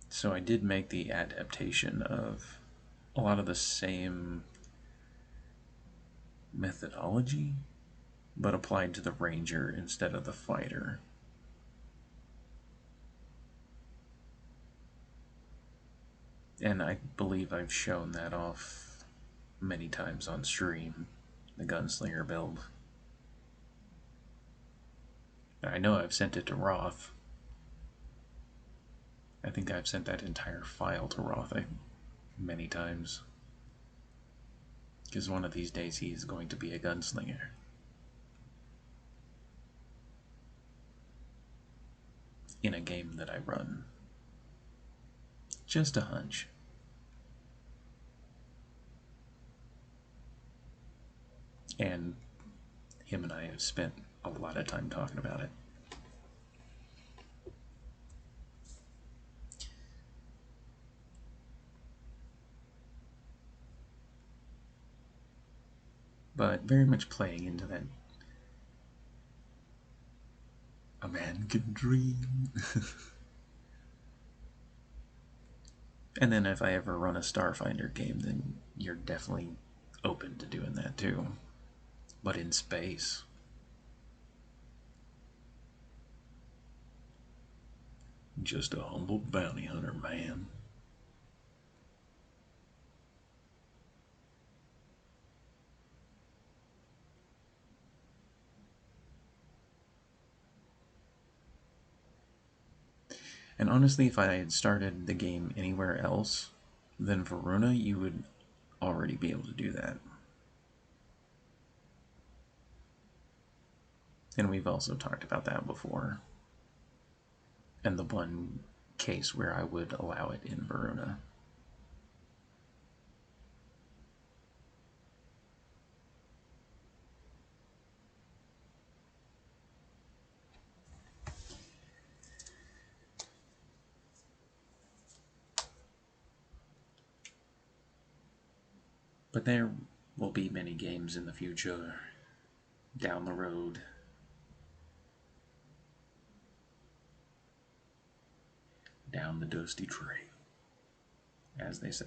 So I did make the adaptation of a lot of the same methodology, but applied to the ranger instead of the fighter. And I believe I've shown that off many times on stream, the gunslinger build. I know I've sent it to Roth. I think I've sent that entire file to Roth many times. Because one of these days he is going to be a gunslinger. In a game that I run. Just a hunch. And him and I have spent a lot of time talking about it. But very much playing into that. A man can dream. And then if I ever run a Starfinder game, then you're definitely open to doing that too. But in space. Just a humble bounty hunter, man. And honestly, if I had started the game anywhere else than Varuna, you would already be able to do that. And we've also talked about that before. And the one case where I would allow it in Varuna. But there will be many games in the future, down the road. Down the dusty trail, as they say.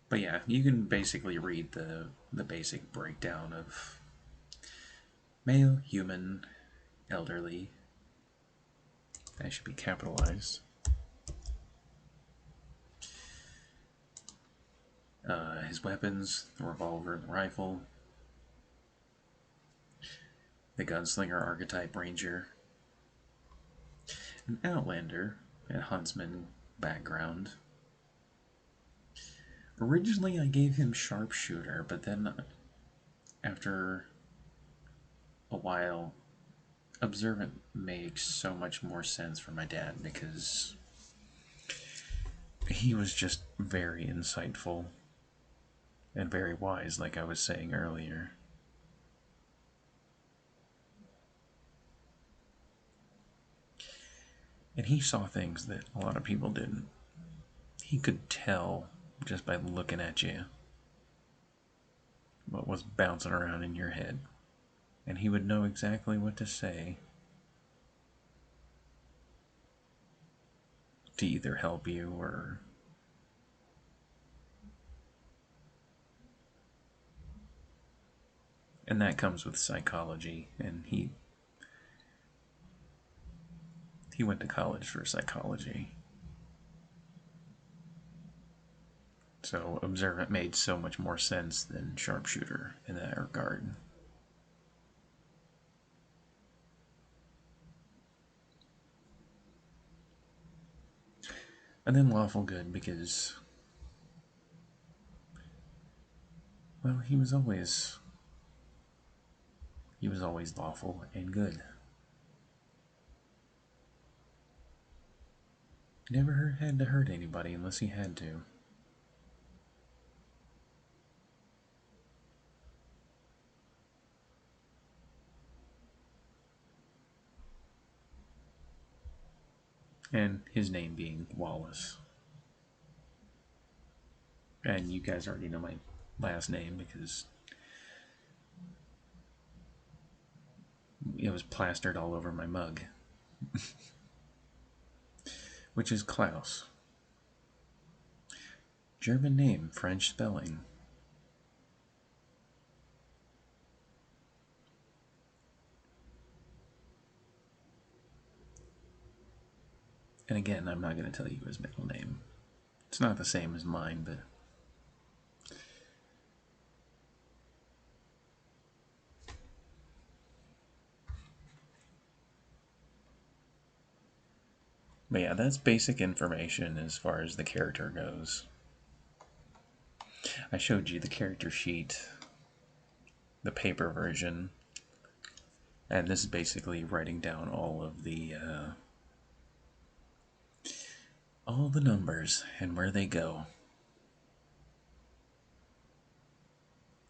But yeah, you can basically read the basic breakdown of male, human, elderly. That should be capitalized. His weapons, the revolver and the rifle. The gunslinger archetype ranger. An outlander, a huntsman background. Originally I gave him sharpshooter, but then after a while, observant makes so much more sense for my dad because he was just very insightful and very wise, like I was saying earlier. And he saw things that a lot of people didn't. He could tell just by looking at you what was bouncing around in your head. And he would know exactly what to say to either help you or and that comes with psychology, and he went to college for psychology. So observant made so much more sense than sharpshooter in that regard. And then lawful good because, well, he was always lawful and good. Never had to hurt anybody unless he had to. And his name being Wallace. And you guys already know my last name because it was plastered all over my mug. Which is Klaus. German name, French spelling. And again, I'm not going to tell you his middle name. It's not the same as mine, but yeah, that's basic information as far as the character goes. I showed you the character sheet, the paper version, and this is basically writing down all the numbers and where they go.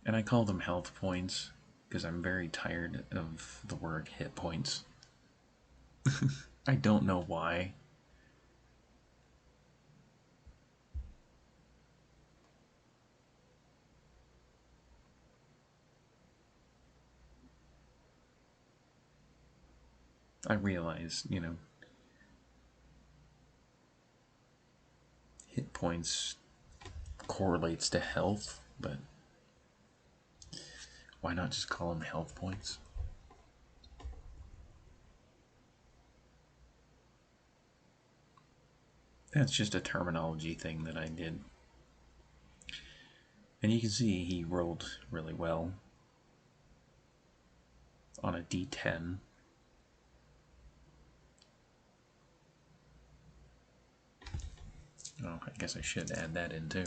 And I call them health points because I'm very tired of the word hit points. I don't know why. I realize, hit points correlates to health, but why not just call them health points? That's just a terminology thing that I did. And you can see he rolled really well on a D10. Oh, I guess I should add that in too.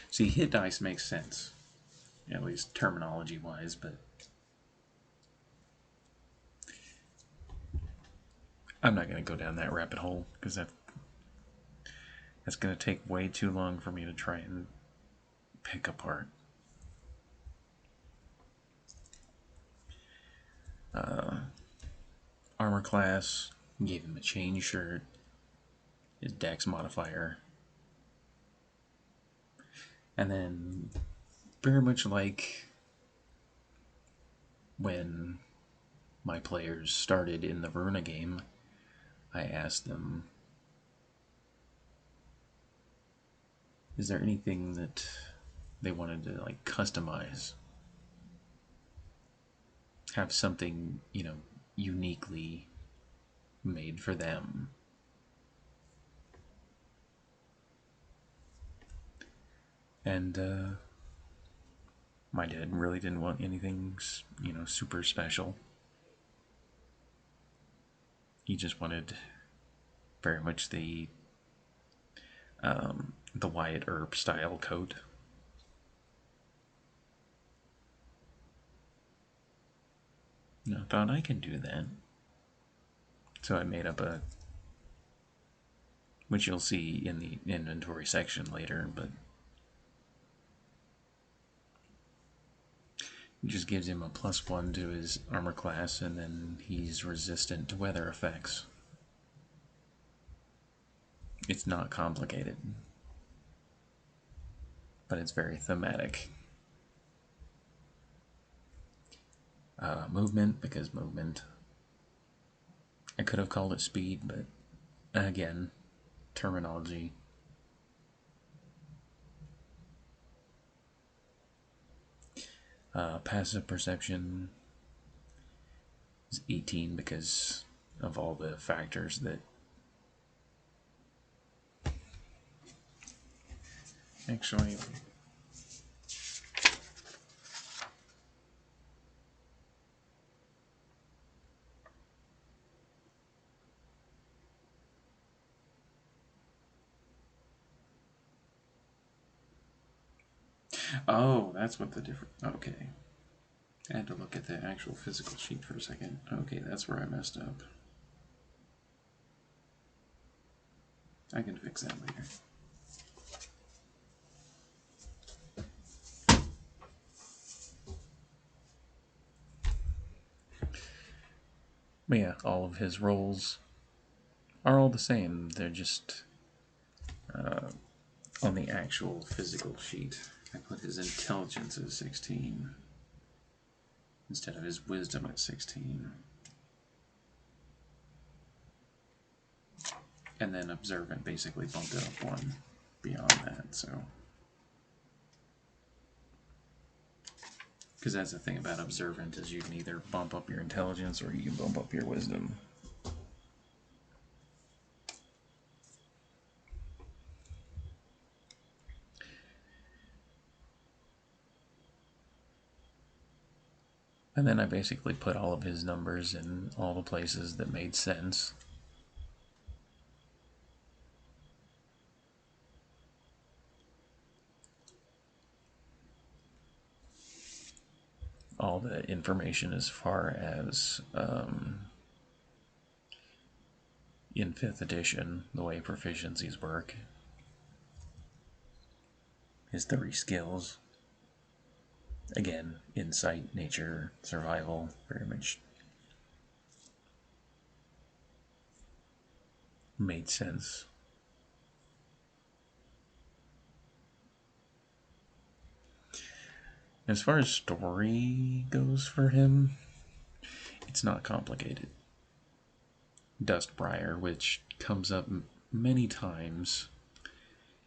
See, hit dice makes sense, at least terminology-wise, but I'm not going to go down that rabbit hole because that's going to take way too long for me to try and pick apart. Armor class, gave him a chain shirt, his dex modifier, and then very much like when my players started in the Runa game, I asked them, is there anything that they wanted to like customize? Have something, uniquely made for them. And my dad really didn't want anything, super special. He just wanted very much the Wyatt Earp style coat. And I thought I can do that. So I made up a which you'll see in the inventory section later, but it just gives him a +1 to his armor class, and then he's resistant to weather effects. It's not complicated, but it's very thematic. Movement, because movement. I could have called it speed, but again, terminology. Passive perception is 18 because of all the factors that actually. Oh, that's what the difference. Okay. I had to look at the actual physical sheet for a second. Okay, that's where I messed up. I can fix that later. But yeah, all of his roles are all the same. They're just on the actual physical sheet. I put his intelligence at 16 instead of his wisdom at 16. And then observant basically bumped it up 1 beyond that, so. Because that's the thing about observant, is you can either bump up your intelligence or you can bump up your wisdom. And then I basically put all of his numbers in all the places that made sense. All the information as far as in 5th edition, the way proficiencies work. His 3 skills. Again, insight, nature, survival, very much made sense. As far as story goes for him, it's not complicated. Dustbriar, which comes up many times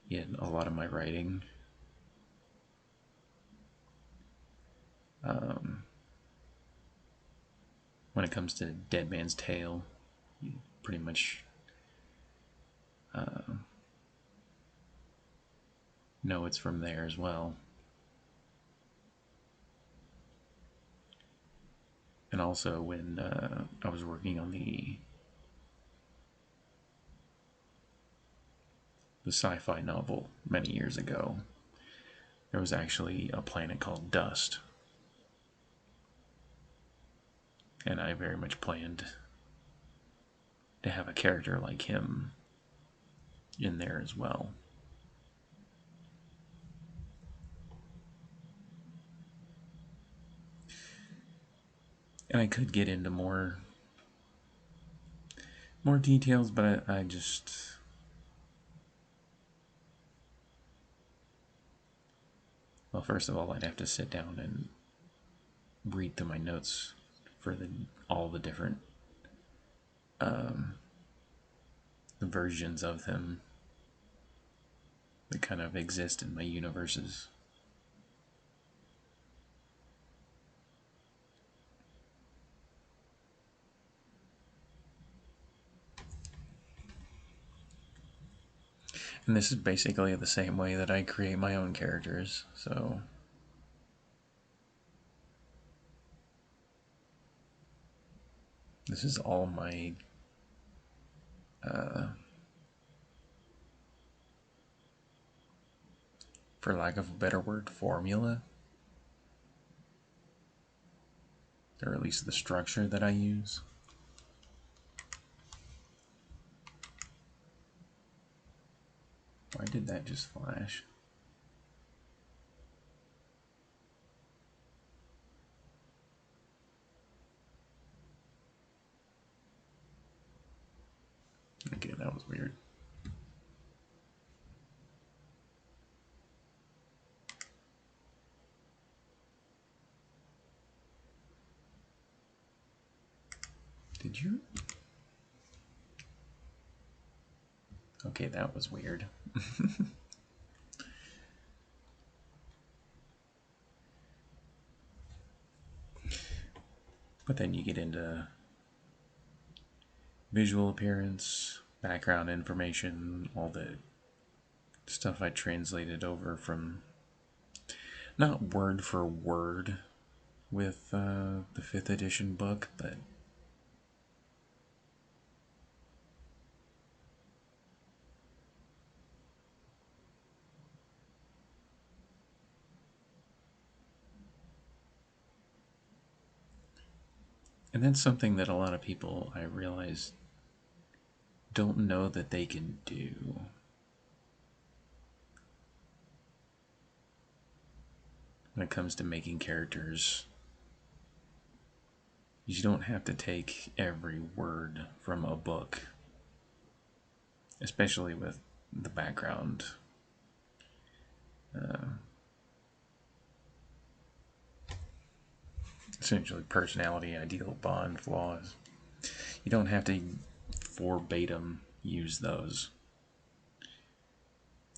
in a lot of my writing. When it comes to Dead Man's Tale, you pretty much know it's from there as well. And also when I was working on the sci-fi novel many years ago, there was actually a planet called Dust. And I very much planned to have a character like him in there as well. And I could get into more details, but I just... Well, first of all, I'd have to sit down and read through my notes for all the different the versions of him that kind of exist in my universes. And this is basically the same way that I create my own characters, so... This is all my for lack of a better word, formula. Or at least the structure that I use. Why did that just flash? Okay, that was weird. Did you? Okay, that was weird. But then you get into visual appearance, background information, all the stuff I translated over from, not word for word with the 5th edition book, but and that's something that a lot of people, I realize, don't know that they can do. When it comes to making characters, you don't have to take every word from a book, especially with the background. Essentially, personality, ideal, bond, flaws. You don't have to verbatim use those.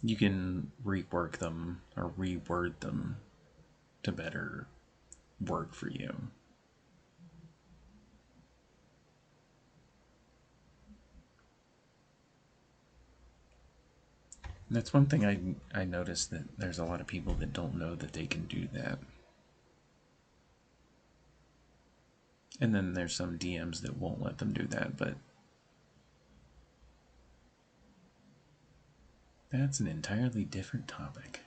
You can rework them or reword them to better work for you. And that's one thing I noticed, that there's a lot of people that don't know that they can do that. And then there's some DMs that won't let them do that, but that's an entirely different topic.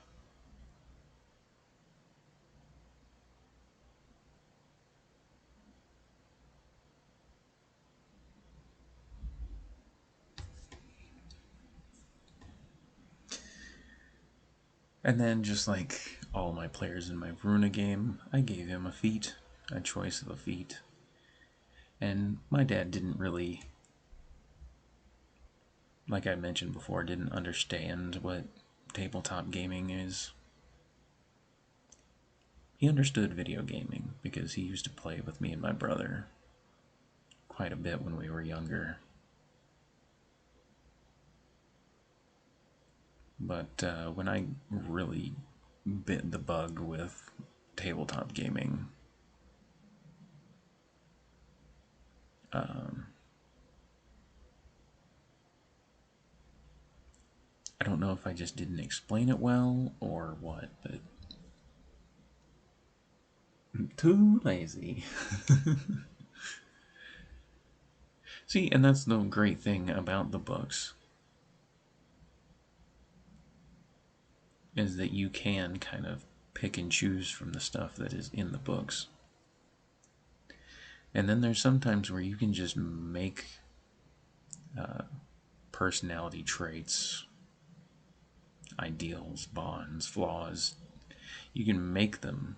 And then, just like all my players in my Runa game, I gave him a feat, a choice of a feat. And my dad didn't really, like I mentioned before, didn't understand what tabletop gaming is. He understood video gaming because he used to play with me and my brother quite a bit when we were younger. But when I really bit the bug with tabletop gaming, I don't know if I just didn't explain it well or what, but I'm too lazy. See, and that's the great thing about the books, is that you can kind of pick and choose from the stuff that is in the books. And then there's sometimes where you can just make personality traits, ideals, bonds, flaws. You can make them.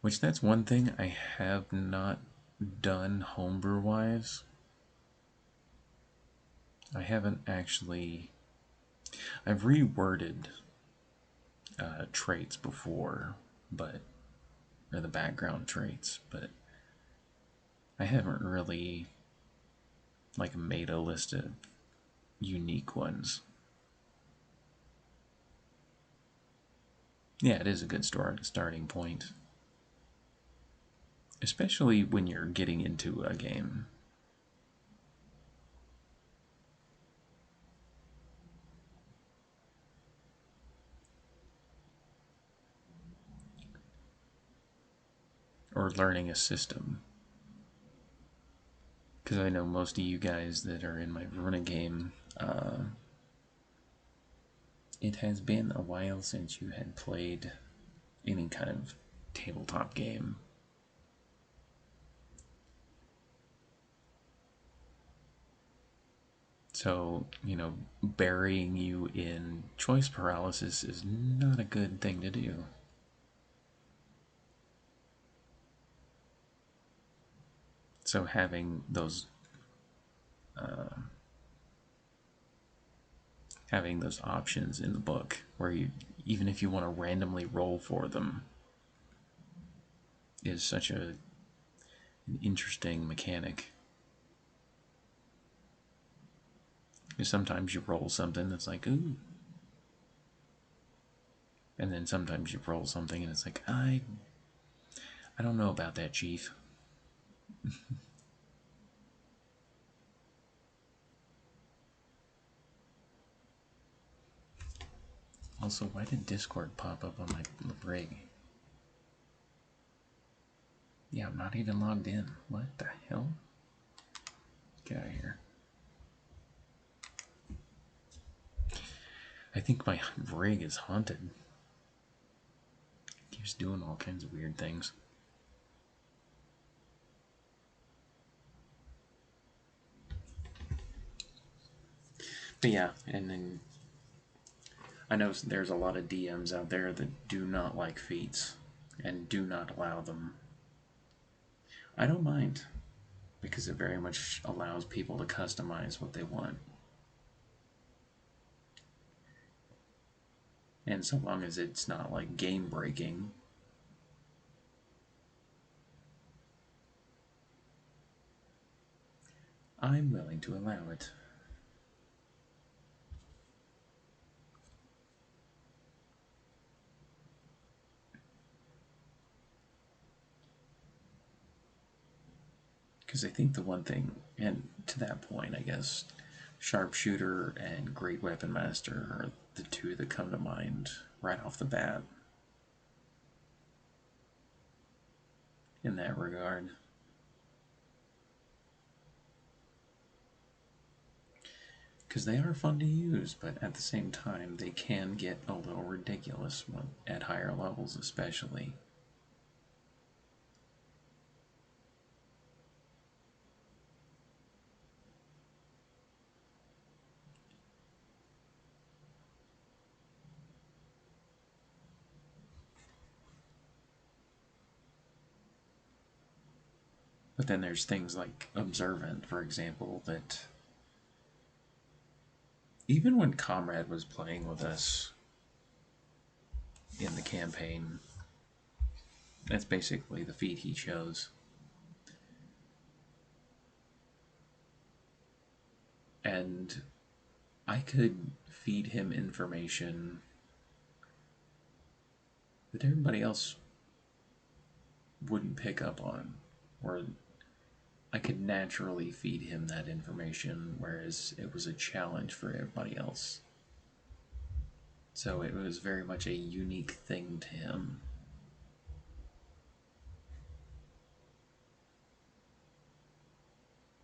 Which, that's one thing I have not done homebrew-wise. I haven't actually... I've reworded traits before, but... or the background traits, but I haven't really like made a list of unique ones. Yeah, it is a good starting point, especially when you're getting into a game. Or learning a system. Because I know most of you guys that are in my Runa game, it has been a while since you had played any kind of tabletop game. So, you know, burying you in choice paralysis is not a good thing to do. So having those options in the book where you, even if you want to randomly roll for them, is such an interesting mechanic. Because sometimes you roll something that's like, ooh. And then sometimes you roll something and it's like, I don't know about that, Chief. Also, why did Discord pop up on my rig? Yeah, I'm not even logged in. What the hell? Get out of here. I think my rig is haunted. Keeps doing all kinds of weird things. But yeah, and then I know there's a lot of DMs out there that do not like feats and do not allow them. I don't mind, because it very much allows people to customize what they want. And so long as it's not like game breaking, I'm willing to allow it. Because I think the one thing, and to that point, I guess, Sharpshooter and Great Weapon Master are the two that come to mind right off the bat in that regard. Because they are fun to use, but at the same time, they can get a little ridiculous at higher levels, especially. But then there's things like Observant, for example, that even when Comrade was playing with us in the campaign, that's basically the feat he chose. And I could feed him information that everybody else wouldn't pick up on, or I could naturally feed him that information, whereas it was a challenge for everybody else. So it was very much a unique thing to him.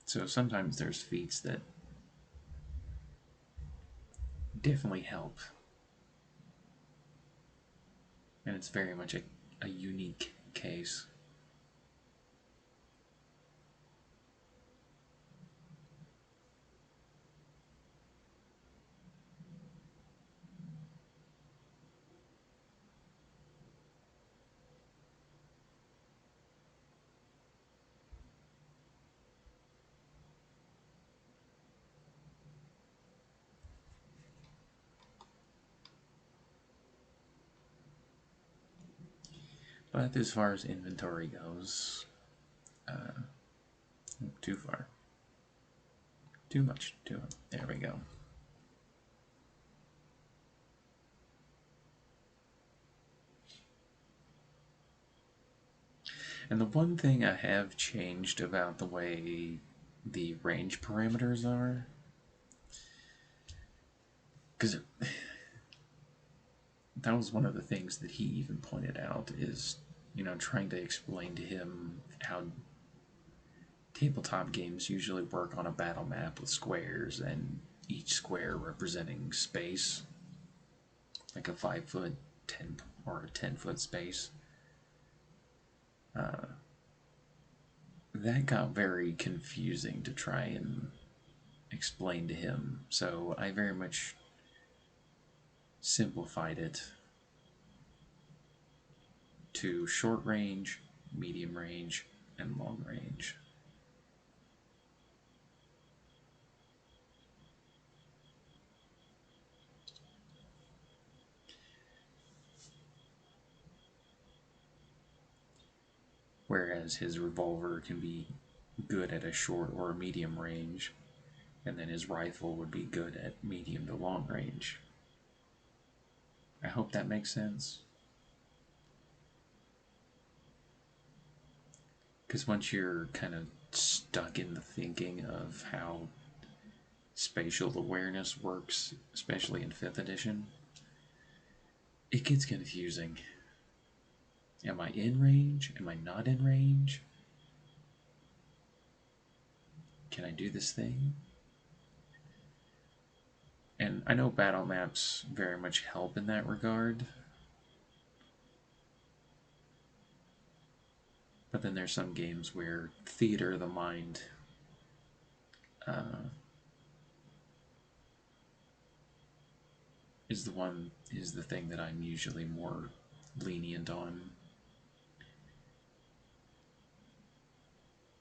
So sometimes there's feats that definitely help. And it's very much a unique case. But as far as inventory goes, too far. Too much. There we go. And the one thing I have changed about the way the range parameters are, because that was one of the things that he even pointed out, is, you know, trying to explain to him how tabletop games usually work on a battle map with squares, and each square representing space, like a 5-foot, 10 or a 10-foot space. That got very confusing to try and explain to him. So I very much simplified it to short range, medium range, and long range. Whereas his revolver can be good at a short or a medium range, and then his rifle would be good at medium to long range. I hope that makes sense. Because once you're kind of stuck in the thinking of how spatial awareness works, especially in 5th edition, it gets confusing. Am I in range? Am I not in range? Can I do this thing? And I know battle maps very much help in that regard. But then there's some games where theater of the mind is the thing that I'm usually more lenient on.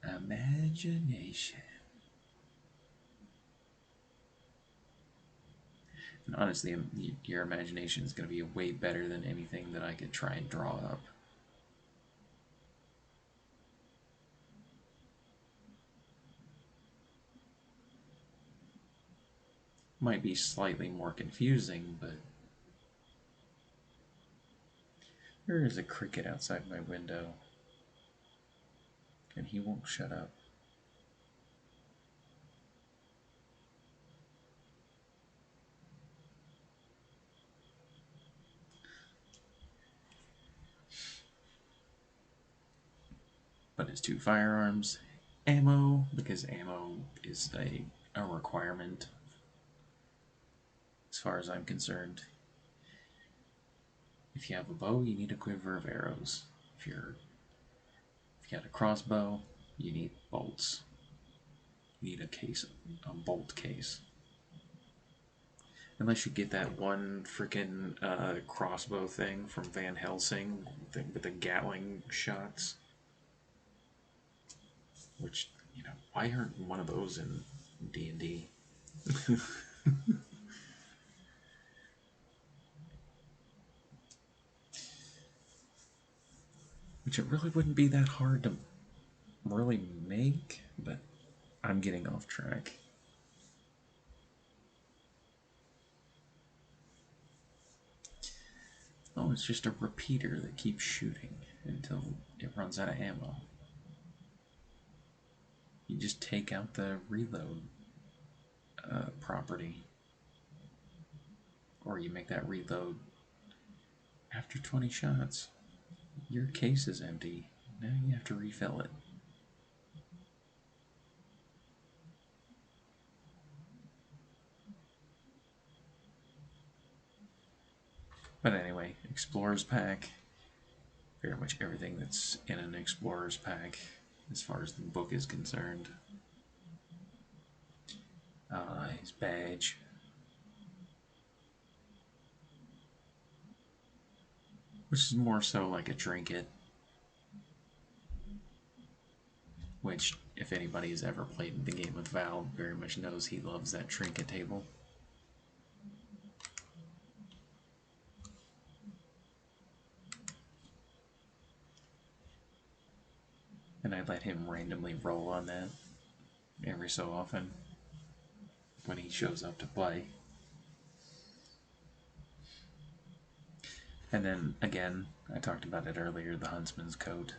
Imagination. And honestly, your imagination is going to be way better than anything that I could try and draw up. Might be slightly more confusing, but there is a cricket outside my window, and he won't shut up. But it's 2 firearms, ammo, because ammo is a requirement as far as I'm concerned. If you have a bow, you need a quiver of arrows. If you got a crossbow, you need bolts. You need a bolt case. Unless you get that one freaking crossbow thing from Van Helsing with the Gatling shots. Which, why aren't one of those in D&D? Which it really wouldn't be that hard to really make, but I'm getting off track. Oh, it's just a repeater that keeps shooting until it runs out of ammo. You just take out the reload property, or you make that reload after 20 shots. Your case is empty. Now you have to refill it. But anyway, Explorer's Pack. Very much everything that's in an Explorer's Pack as far as the book is concerned. His badge. Which is more so like a trinket. Which, if anybody's ever played the game with Val, very much knows he loves that trinket table. And I let him randomly roll on that every so often when he shows up to play. And then, again, I talked about it earlier, the Huntsman's Coat.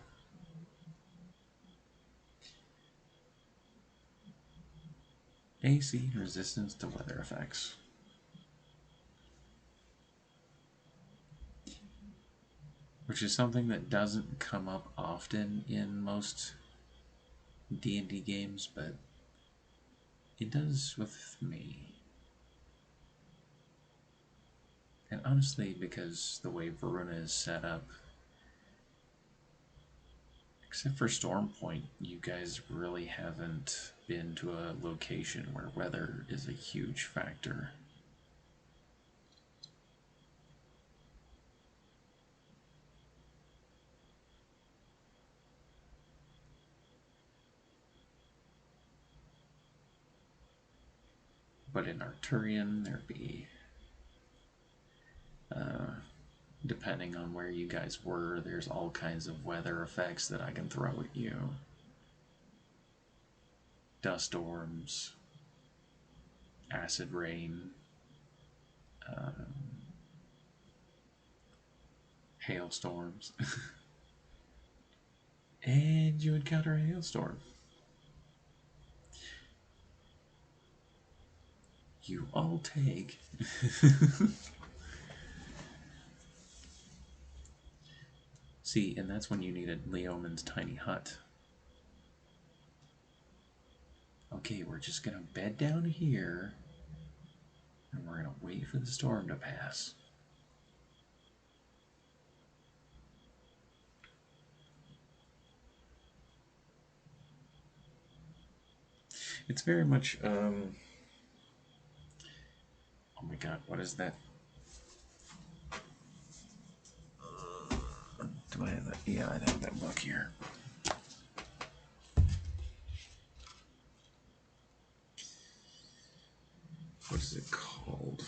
AC resistance to weather effects. Which is something that doesn't come up often in most D&D games, but it does with me. And honestly, because the way Varuna is set up, Except for Storm Point, you guys really haven't been to a location where weather is a huge factor. But in Arturian, there'd be, depending on where you guys were, there's all kinds of weather effects that I can throw at you. Dust storms, acid rain, hailstorms. And you encounter a hailstorm. You all take. See, and that's when you needed Leoman's tiny hut. Okay, we're just gonna bed down here, and we're gonna wait for the storm to pass. It's very much, oh my god, what is that? Do I have that? Yeah, I have that book here. What is it called?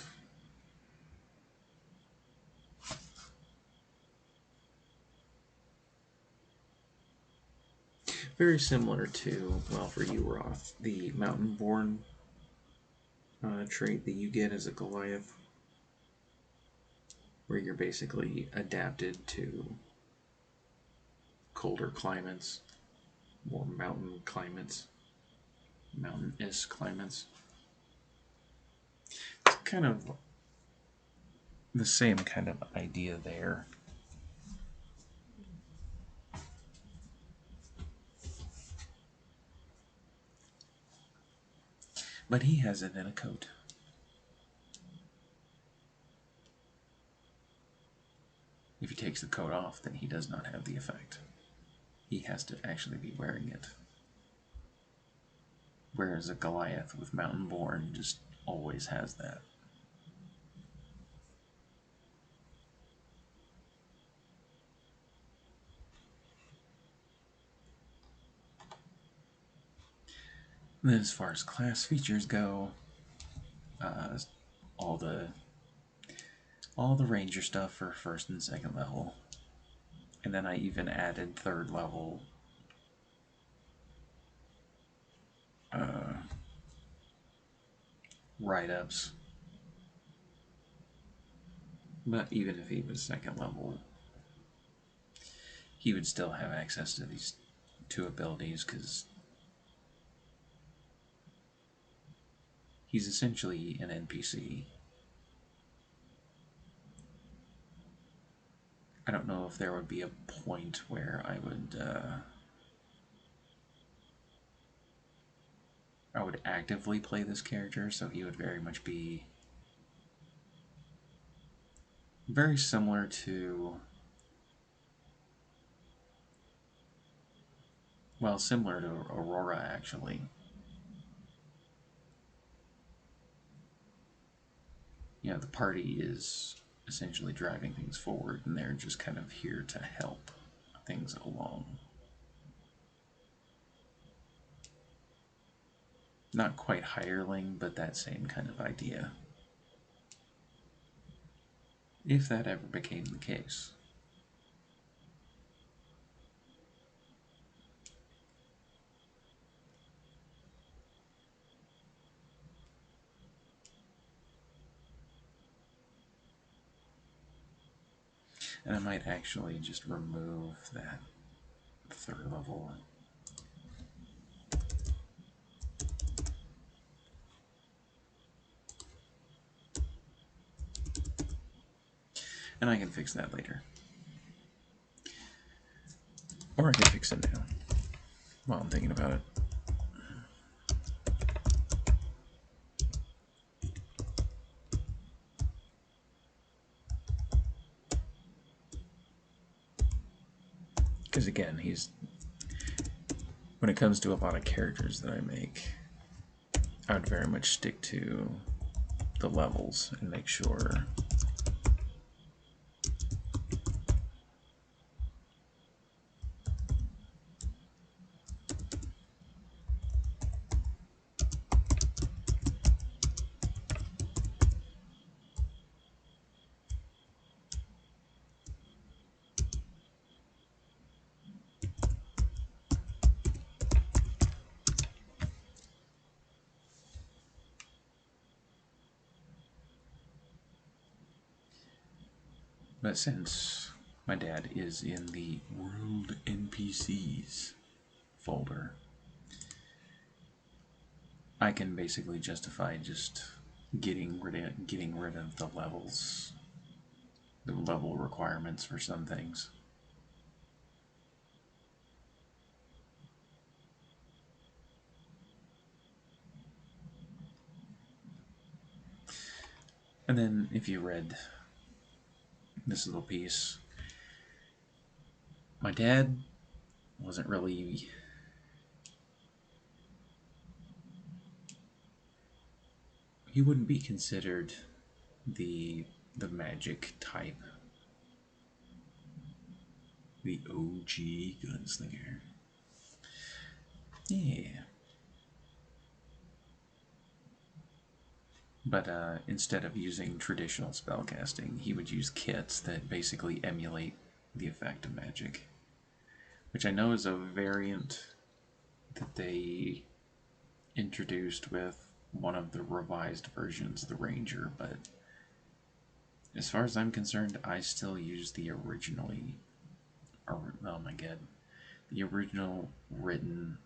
Very similar to, well, for you, Roth, the Mountain-born trait that you get as a Goliath, where you're basically adapted to colder climates, more mountain climates, mountainous climates. It's kind of the same kind of idea there. But he has it in a coat. If he takes the coat off, then he does not have the effect. He has to actually be wearing it. Whereas a Goliath with Mountain-born just always has that. And then as far as class features go, all the ranger stuff for first and second level, and then I even added third level write-ups. But even if he was second level, he would still have access to these two abilities because he's essentially an NPC. I don't know if there would be a point where I would actively play this character, so he would very much be very similar to, well, similar to Aurora, actually. Yeah, the party is essentially driving things forward, and they're just kind of here to help things along. Not quite hireling, but that same kind of idea. If that ever became the case. And I might actually just remove that third level. And I can fix that later. Or I can fix it now, while I'm thinking about it. Because again, he's when it comes to a lot of characters that I make, I would very much stick to the levels and make sure but since my dad is in the World NPCs folder, I can basically justify just getting rid of the levels, the level requirements for some things. And then if you read this little piece, my dad wasn't really he wouldn't be considered the magic type, the OG gunslinger. Yeah. But instead of using traditional spellcasting, he would use kits that basically emulate the effect of magic, which I know is a variant that they introduced with one of the revised versions of the Ranger, but as far as I'm concerned, I still use the originally, oh my god, the original written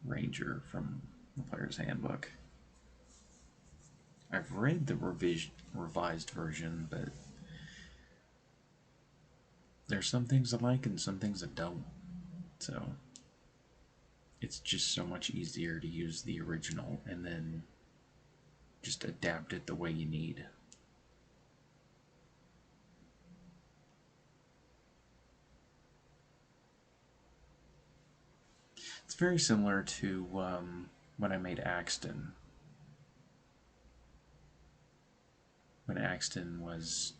Ranger from the Player's Handbook. I've read the revised version, but there's some things I like and some things I don't. So it's just so much easier to use the original and then just adapt it the way you need. It's very similar to when I made Axton. When Axton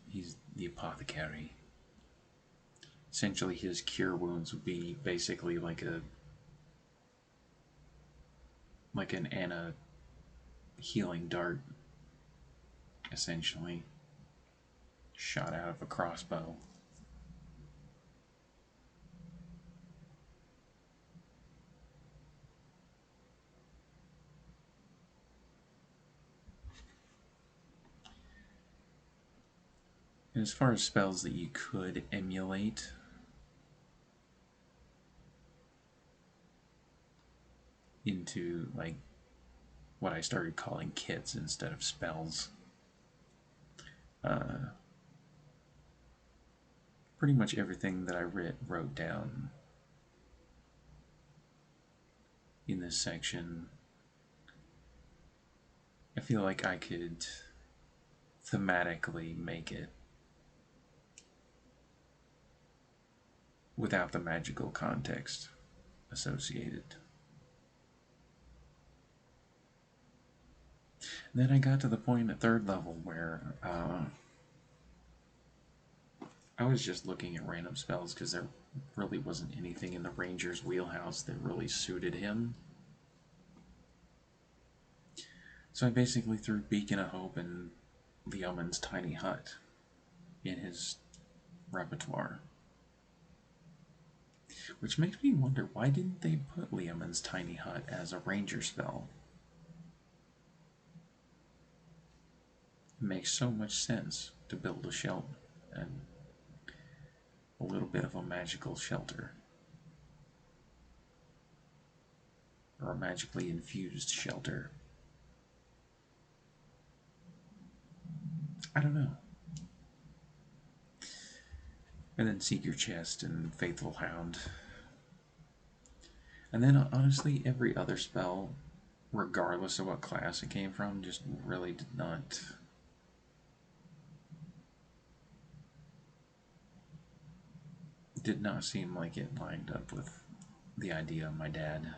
he's the apothecary. Essentially his cure wounds would be basically like an Anna healing dart, essentially, shot out of a crossbow. And as far as spells that you could emulate, into like what I started calling kits instead of spells, pretty much everything that I wrote down in this section, I feel like I could thematically make it without the magical context associated. And then I got to the point at 3rd level where I was just looking at random spells because there really wasn't anything in the Ranger's wheelhouse that really suited him. So I basically threw Beacon of Hope and Leoman's Tiny Hut in his repertoire. Which makes me wonder, why didn't they put Leoman's Tiny Hut as a Ranger spell? It makes so much sense to build a shelter and a little bit of a magical shelter. Or a magically infused shelter. I don't know. And then Seek Your Chest and Faithful Hound. And then honestly, every other spell, regardless of what class it came from, just really did not seem like it lined up with the idea of my dad.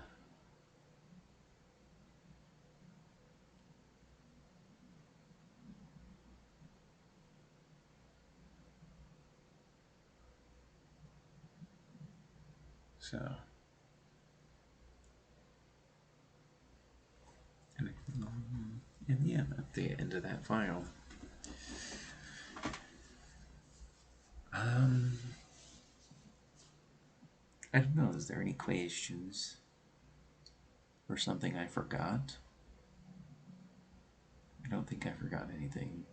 So, and yeah, at the end of that file, I don't know, is there any questions? Or something I forgot? I don't think I forgot anything.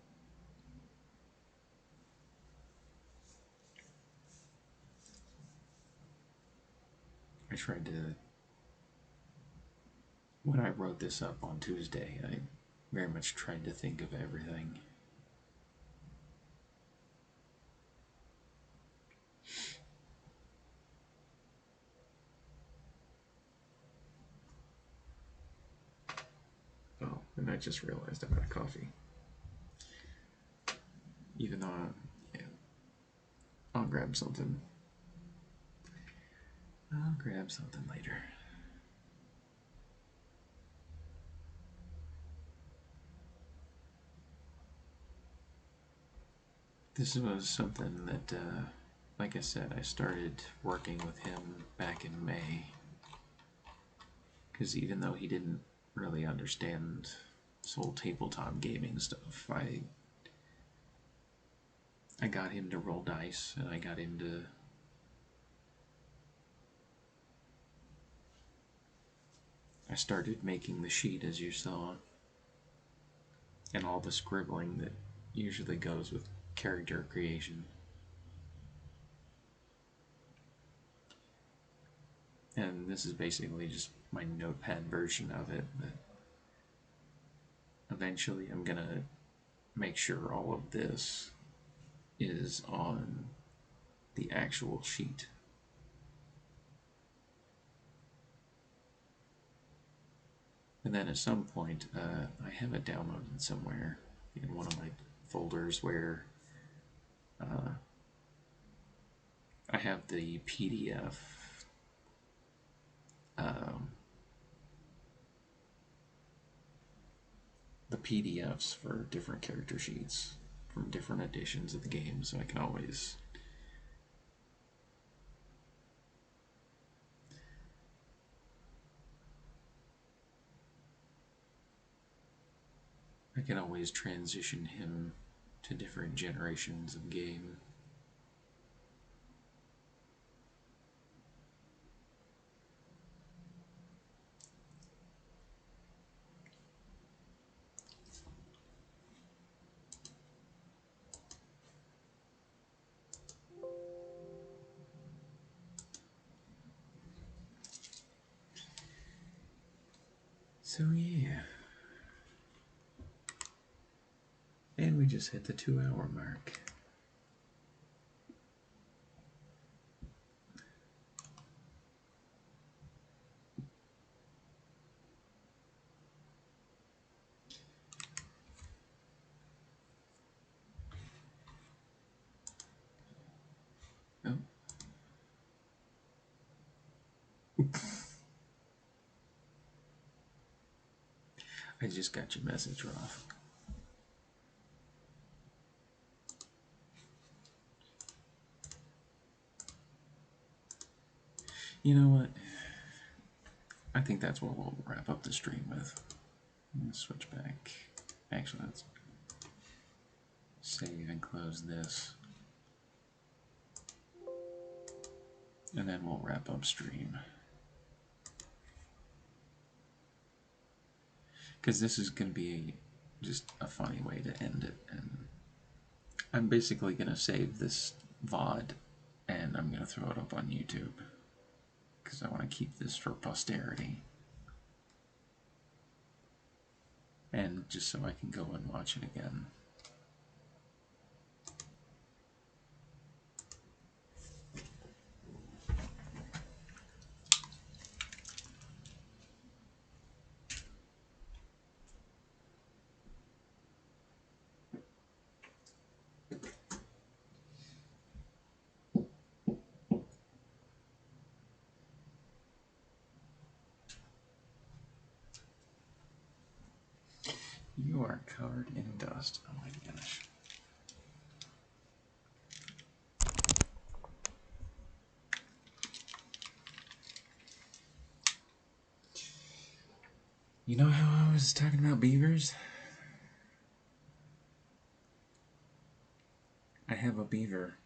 I tried to... When I wrote this up on Tuesday, I very much tried to think of everything. Oh, and I just realized I'm out of coffee. Even though, yeah, I'll grab something. I'll grab something later. This was something that, like I said, I started working with him back in May. Because even though he didn't really understand this whole tabletop gaming stuff, I got him to roll dice, and I got him to... I started making the sheet, as you saw, and all the scribbling that usually goes with character creation. And this is basically just my notepad version of it, but eventually I'm gonna make sure all of this is on the actual sheet. And then at some point, I have it downloaded somewhere in one of my folders where I have the PDF the PDFs for different character sheets from different editions of the game, so I can always transition him to different generations of game. So yeah. And we just hit the 2-hour mark. Oh. I just got your message, Roth. You know what? I think that's what we'll wrap up the stream with. Let's switch back. Actually, let's save and close this. And then we'll wrap up stream. Because this is going to be just a funny way to end it. And I'm basically going to save this VOD and I'm going to throw it up on YouTube. Because I want to keep this for posterity. And just so I can go and watch it again. You are covered in dust. Oh my gosh. You know how I was talking about beavers? I have a beaver.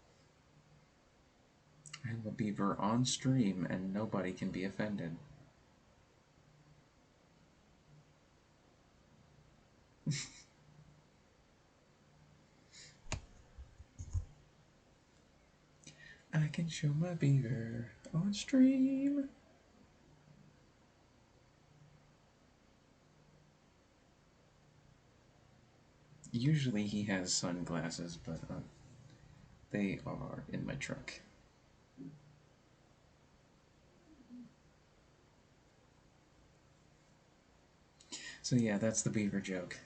I have a beaver on stream and nobody can be offended. I can show my beaver on stream. Usually he has sunglasses, but they are in my truck. So yeah, that's the beaver joke.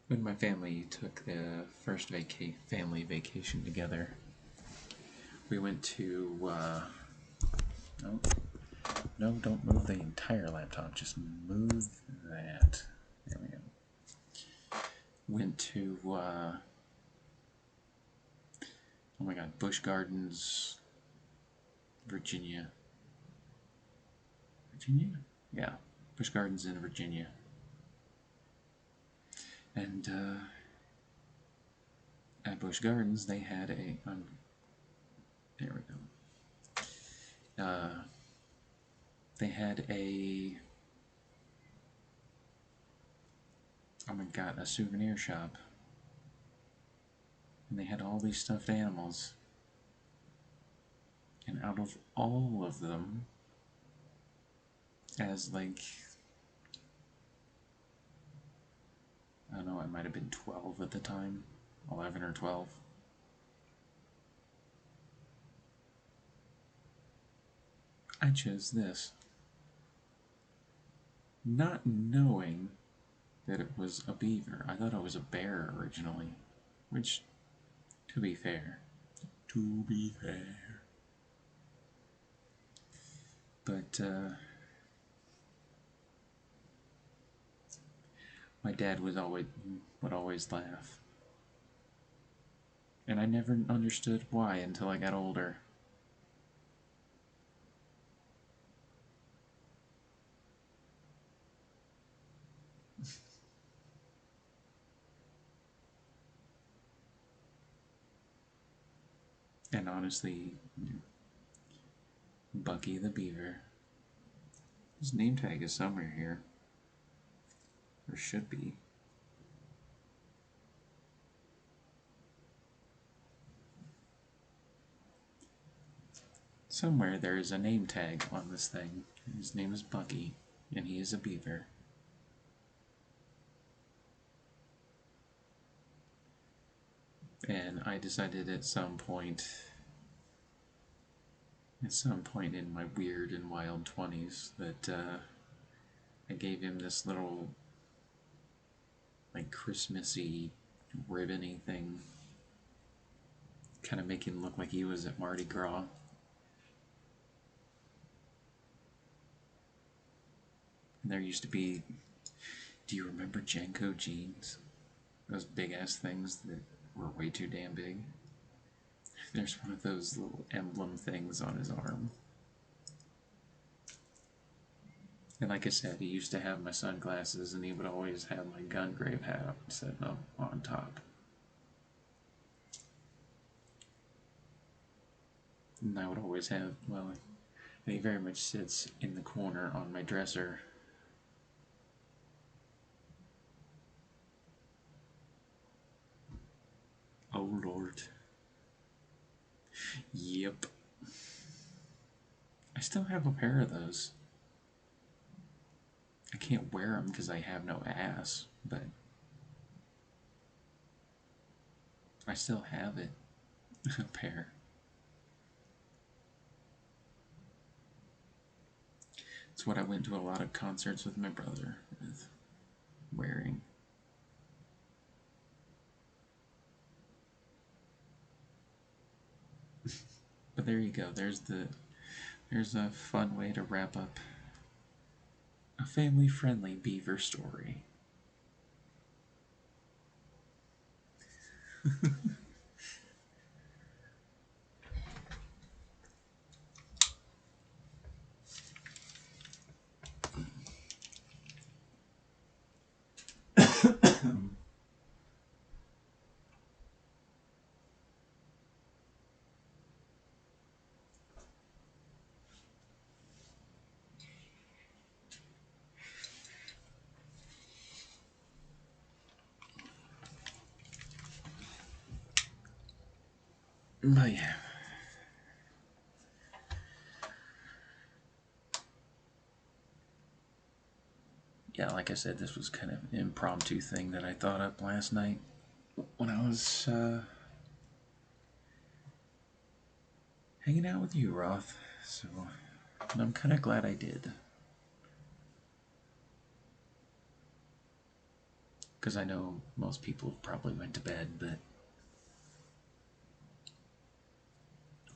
When my family took the first family vacation together, we went to, no, don't move the entire laptop, just move that. There we go. Went to, oh my god, Busch Gardens, Virginia. Virginia? Yeah, Busch Gardens in Virginia. And at Busch Gardens, they had a, there we go. They had a, oh my god, a souvenir shop. And they had all these stuffed animals. And out of all of them, as like, I don't know, it might have been 12 at the time, 11 or 12. I chose this, not knowing that it was a beaver. I thought it was a bear originally, which, to be fair, but my dad would always laugh, and I never understood why until I got older. And honestly, Bucky the Beaver, his name tag is somewhere here, or should be. Somewhere there is a name tag on this thing. His name is Bucky, and he is a beaver. And I decided at some point in my weird and wild 20s that I gave him this little, like, Christmassy, ribbony thing, kind of make him look like he was at Mardi Gras. And there used to be, do you remember Jenko jeans? Those big-ass things that were way too damn big. There's one of those little emblem things on his arm. And like I said, he used to have my sunglasses, and he would always have my Gungrave hat sitting up on top. And I would always have, well, and he very much sits in the corner on my dresser. Oh Lord. Yep. I still have a pair of those. I can't wear them because I have no ass, but I still have it. A pair. It's what I went to a lot of concerts with my brother with, wearing. But there you go. There's a fun way to wrap up a family-friendly beaver story. But yeah. Yeah, like I said, this was kind of an impromptu thing that I thought up last night when I was hanging out with you, Roth. So, and I'm kind of glad I did. Because I know most people probably went to bed, but...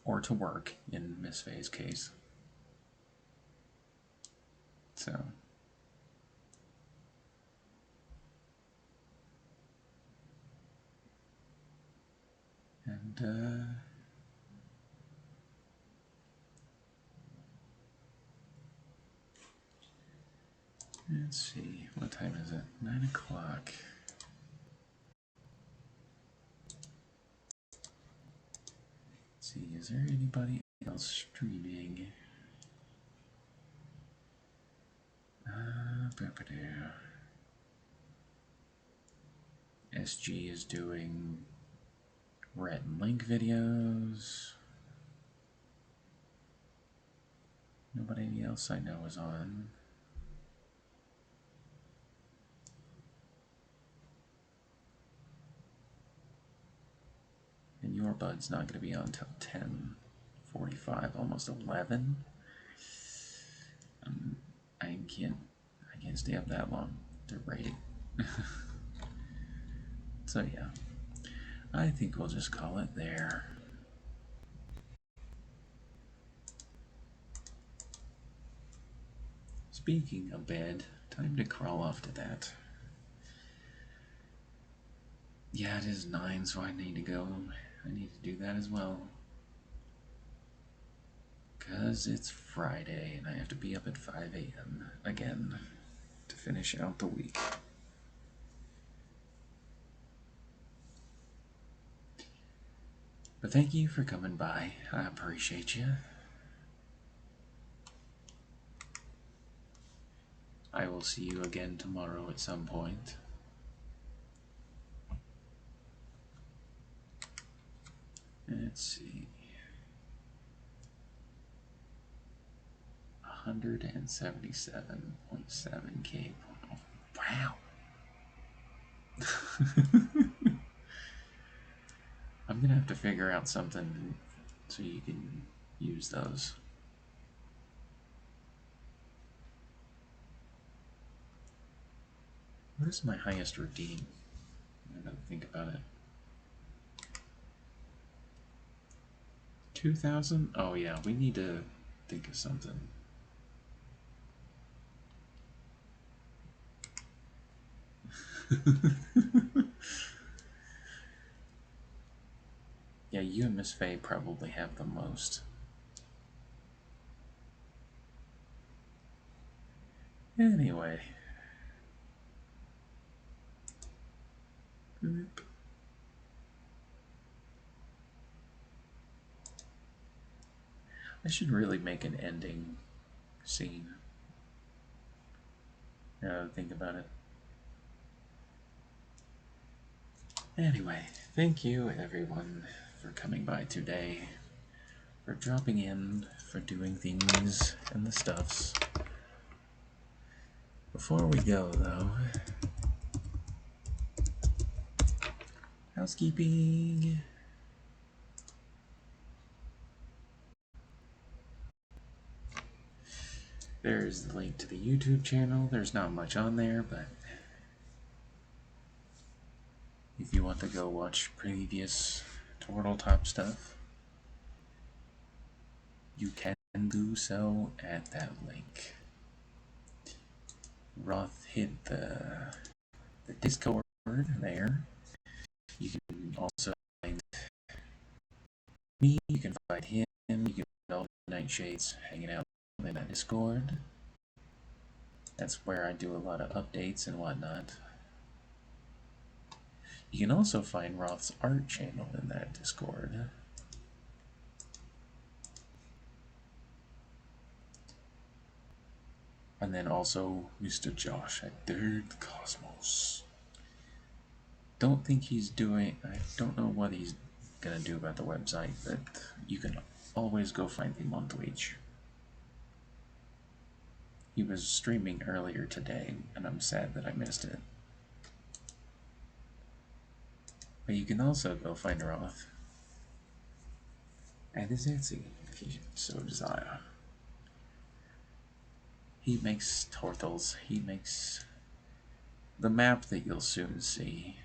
or to work, in Miss Faye's case. So... and, let's see, what time is it? 9 o'clock. Let's see, is there anybody else streaming? SG is doing Rhett and Link videos. Nobody else I know is on. And your bud's not going to be on until 10:45, almost 11. I can't stay up that long to rate it. So yeah, I think we'll just call it there. Speaking of bed, time to crawl off to that. Yeah, it is 9, so I need to go. I need to do that as well. Because it's Friday, and I have to be up at 5 a.m. again to finish out the week. But thank you for coming by. I appreciate you. I will see you again tomorrow at some point. Let's see. 177.7K. Wow. I'm gonna have to figure out something so you can use those. What is my highest redeem? I gotta think about it. 2,000? Oh yeah, we need to think of something. Yeah, you and Miss Faye probably have the most. Anyway. I should really make an ending scene. Now that I think about it. Anyway, thank you everyone for coming by today, for dropping in, for doing things and the stuffs. Before we go though, housekeeping. There's the link to the YouTube channel. There's not much on there, but if you want to go watch previous Tortletop stuff, you can do so at that link. Roth hit the Discord there. You can also find me, you can find him, you can find all the Nightshades hanging out in that Discord. That's where I do a lot of updates and whatnot. You can also find Roth's art channel in that Discord. And then also Mr. Josh at Third Cosmos. Don't think he's doing, I don't know what he's gonna do about the website, but you can always go find him on Twitch. He was streaming earlier today, and I'm sad that I missed it. But you can also go find Roth at his Etsy, if you so desire. He makes turtles. He makes the map that you'll soon see.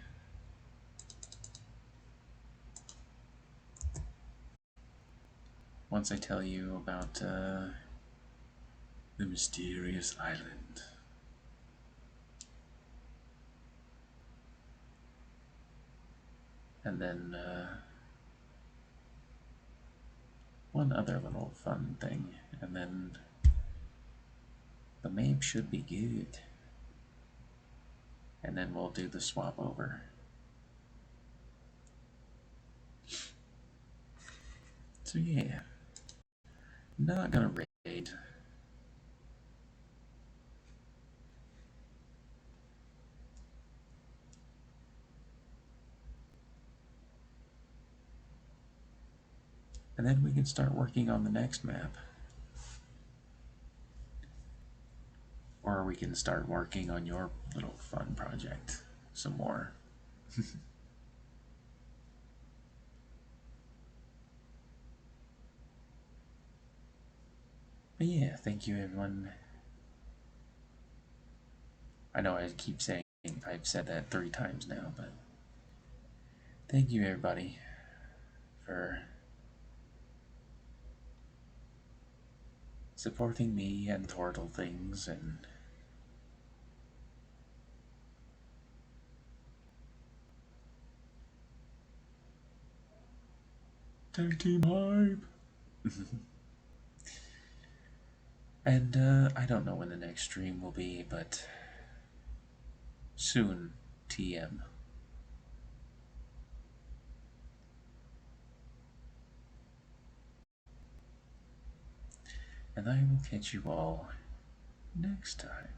Once I tell you about the mysterious island. And then one other little fun thing, and then the map should be good. And then we'll do the swap over. So yeah, not gonna raid. And then we can start working on the next map. Or we can start working on your little fun project some more. But yeah, thank you everyone. I know I keep saying, I've said that 3 times now, but thank you everybody for supporting me and Turtle things, and tag team hype. And I don't know when the next stream will be, but soon, TM. And I will catch you all next time.